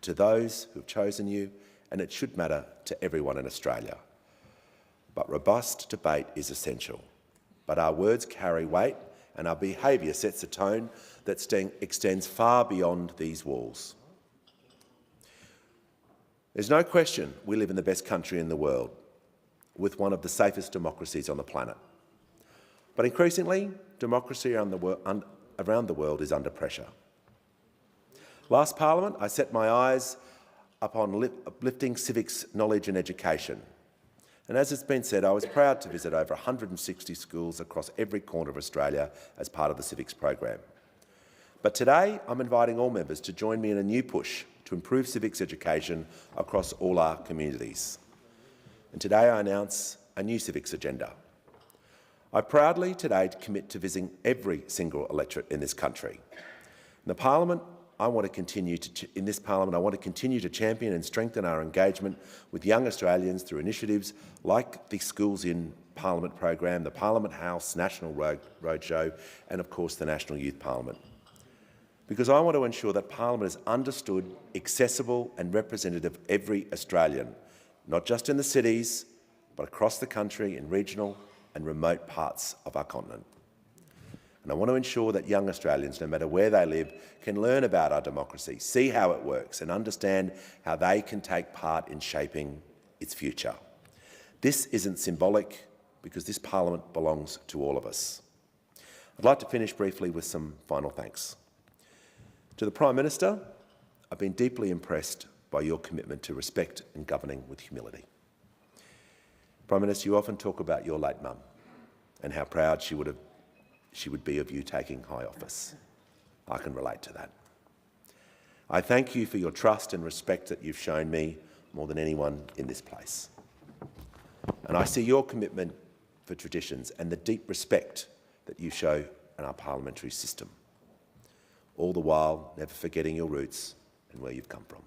to those who have chosen you, and it should matter to everyone in Australia. But robust debate is essential. But our words carry weight, and our behaviour sets a tone that extends far beyond these walls. There's no question we live in the best country in the world, with one of the safest democracies on the planet. But increasingly, democracy around the world is under pressure. Last Parliament, I set my eyes upon uplifting civics knowledge and education. And as it's been said, I was proud to visit over 160 schools across every corner of Australia as part of the civics program. But today, I'm inviting all members to join me in a new push to improve civics education across all our communities. And today I announce a new civics agenda. I proudly today commit to visiting every single electorate in this country. In the Parliament, I want to continue to champion and strengthen our engagement with young Australians through initiatives like the Schools in Parliament program, the Parliament House National Roadshow, and of course the National Youth Parliament. Because I want to ensure that Parliament is understood, accessible and representative of every Australian, not just in the cities, but across the country in regional and remote parts of our continent. And I want to ensure that young Australians, no matter where they live, can learn about our democracy, see how it works and understand how they can take part in shaping its future. This isn't symbolic, because this Parliament belongs to all of us. I'd like to finish briefly with some final thanks. To the Prime Minister, I've been deeply impressed by your commitment to respect and governing with humility. Prime Minister, you often talk about your late mum and how proud she would be of you taking high office. I can relate to that. I thank you for your trust and respect that you've shown me more than anyone in this place. And I see your commitment for traditions and the deep respect that you show in our parliamentary system, all the while never forgetting your roots and where you've come from.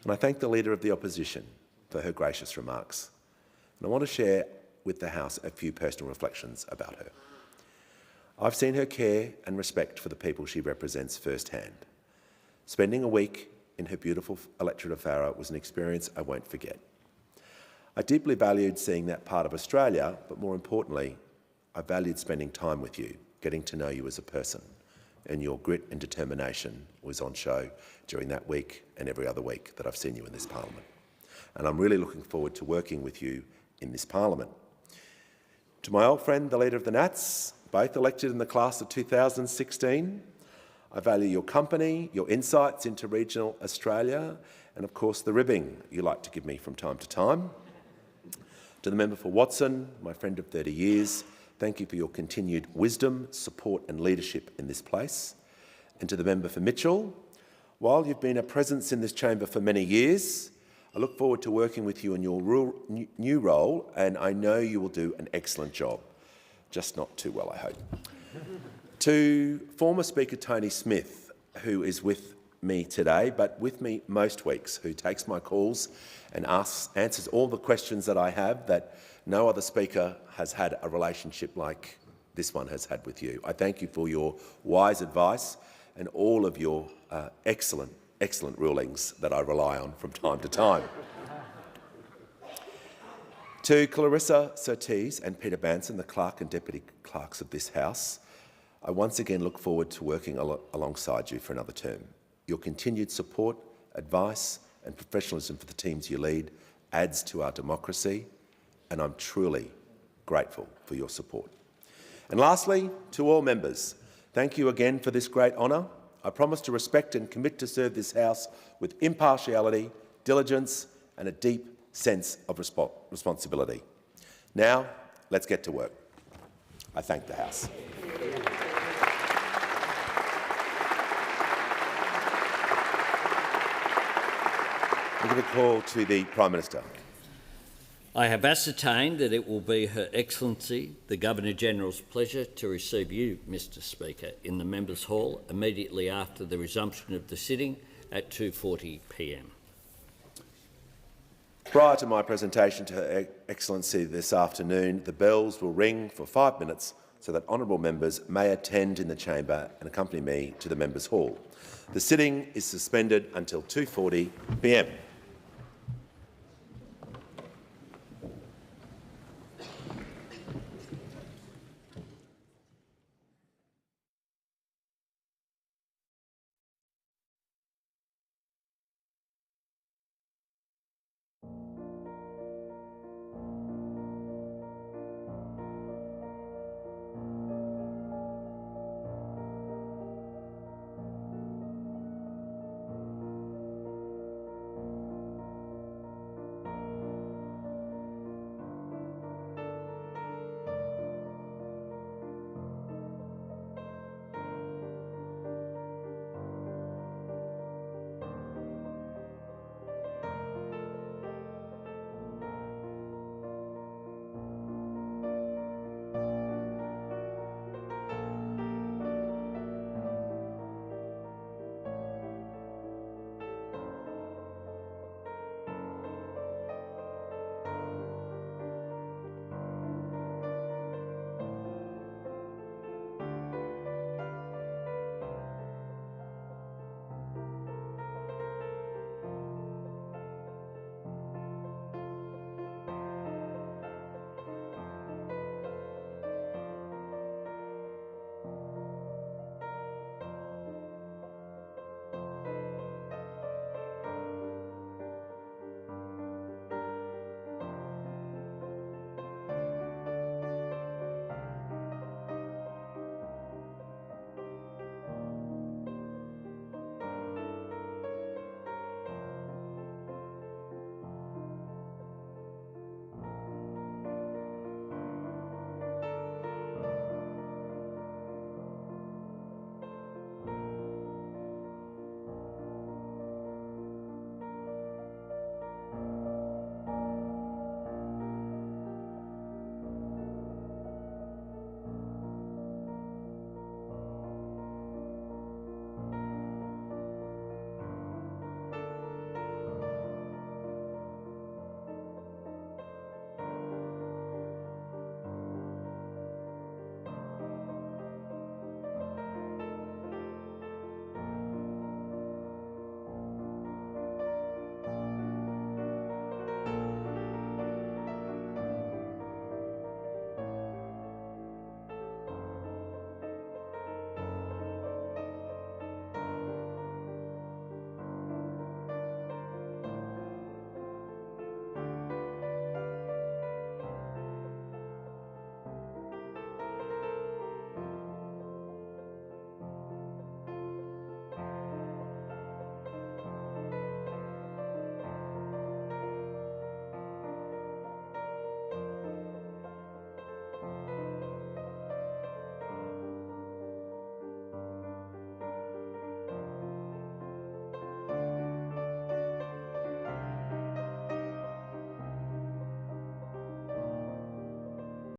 And I thank the Leader of the Opposition for her gracious remarks. And I want to share with the House a few personal reflections about her. I've seen her care and respect for the people she represents firsthand. Spending a week in her beautiful electorate of Farrer was an experience I won't forget. I deeply valued seeing that part of Australia, but more importantly, I valued spending time with you, getting to know you as a person, and your grit and determination was on show during that week and every other week that I've seen you in this Parliament. And I'm really looking forward to working with you in this Parliament. To my old friend, the Leader of the Nats, both elected in the class of 2016, I value your company, your insights into regional Australia, and of course the ribbing you like to give me from time to time. To the member for Watson, my friend of 30 years, thank you for your continued wisdom, support and leadership in this place. And to the member for Mitchell, while you've been a presence in this chamber for many years, I look forward to working with you in your new role, and I know you will do an excellent job. Just not too well, I hope. To former Speaker Tony Smith, who is with me today, but with me most weeks, who takes my calls and answers all the questions that I have that no other Speaker has had a relationship like this one has had with you. I thank you for your wise advice and all of your excellent rulings that I rely on from time to time. To Clarissa Surtees and Peter Banson, the Clerk and Deputy Clerks of this House, I once again look forward to working alongside you for another term. Your continued support, advice and professionalism for the teams you lead adds to our democracy, and I'm truly grateful for your support. And lastly, to all members, thank you again for this great honour. I promise to respect and commit to serve this House with impartiality, diligence and a deep sense of responsibility. Now, let's get to work. I thank the House. I'm going to call to the Prime Minister. I have ascertained that it will be Her Excellency the Governor-General's pleasure to receive you, Mr Speaker, in the Members' Hall immediately after the resumption of the sitting at 2:40 p.m. Prior to my presentation to Her Excellency this afternoon, the bells will ring for 5 minutes so that honourable members may attend in the chamber and accompany me to the Members' Hall. The sitting is suspended until 2:40 p.m.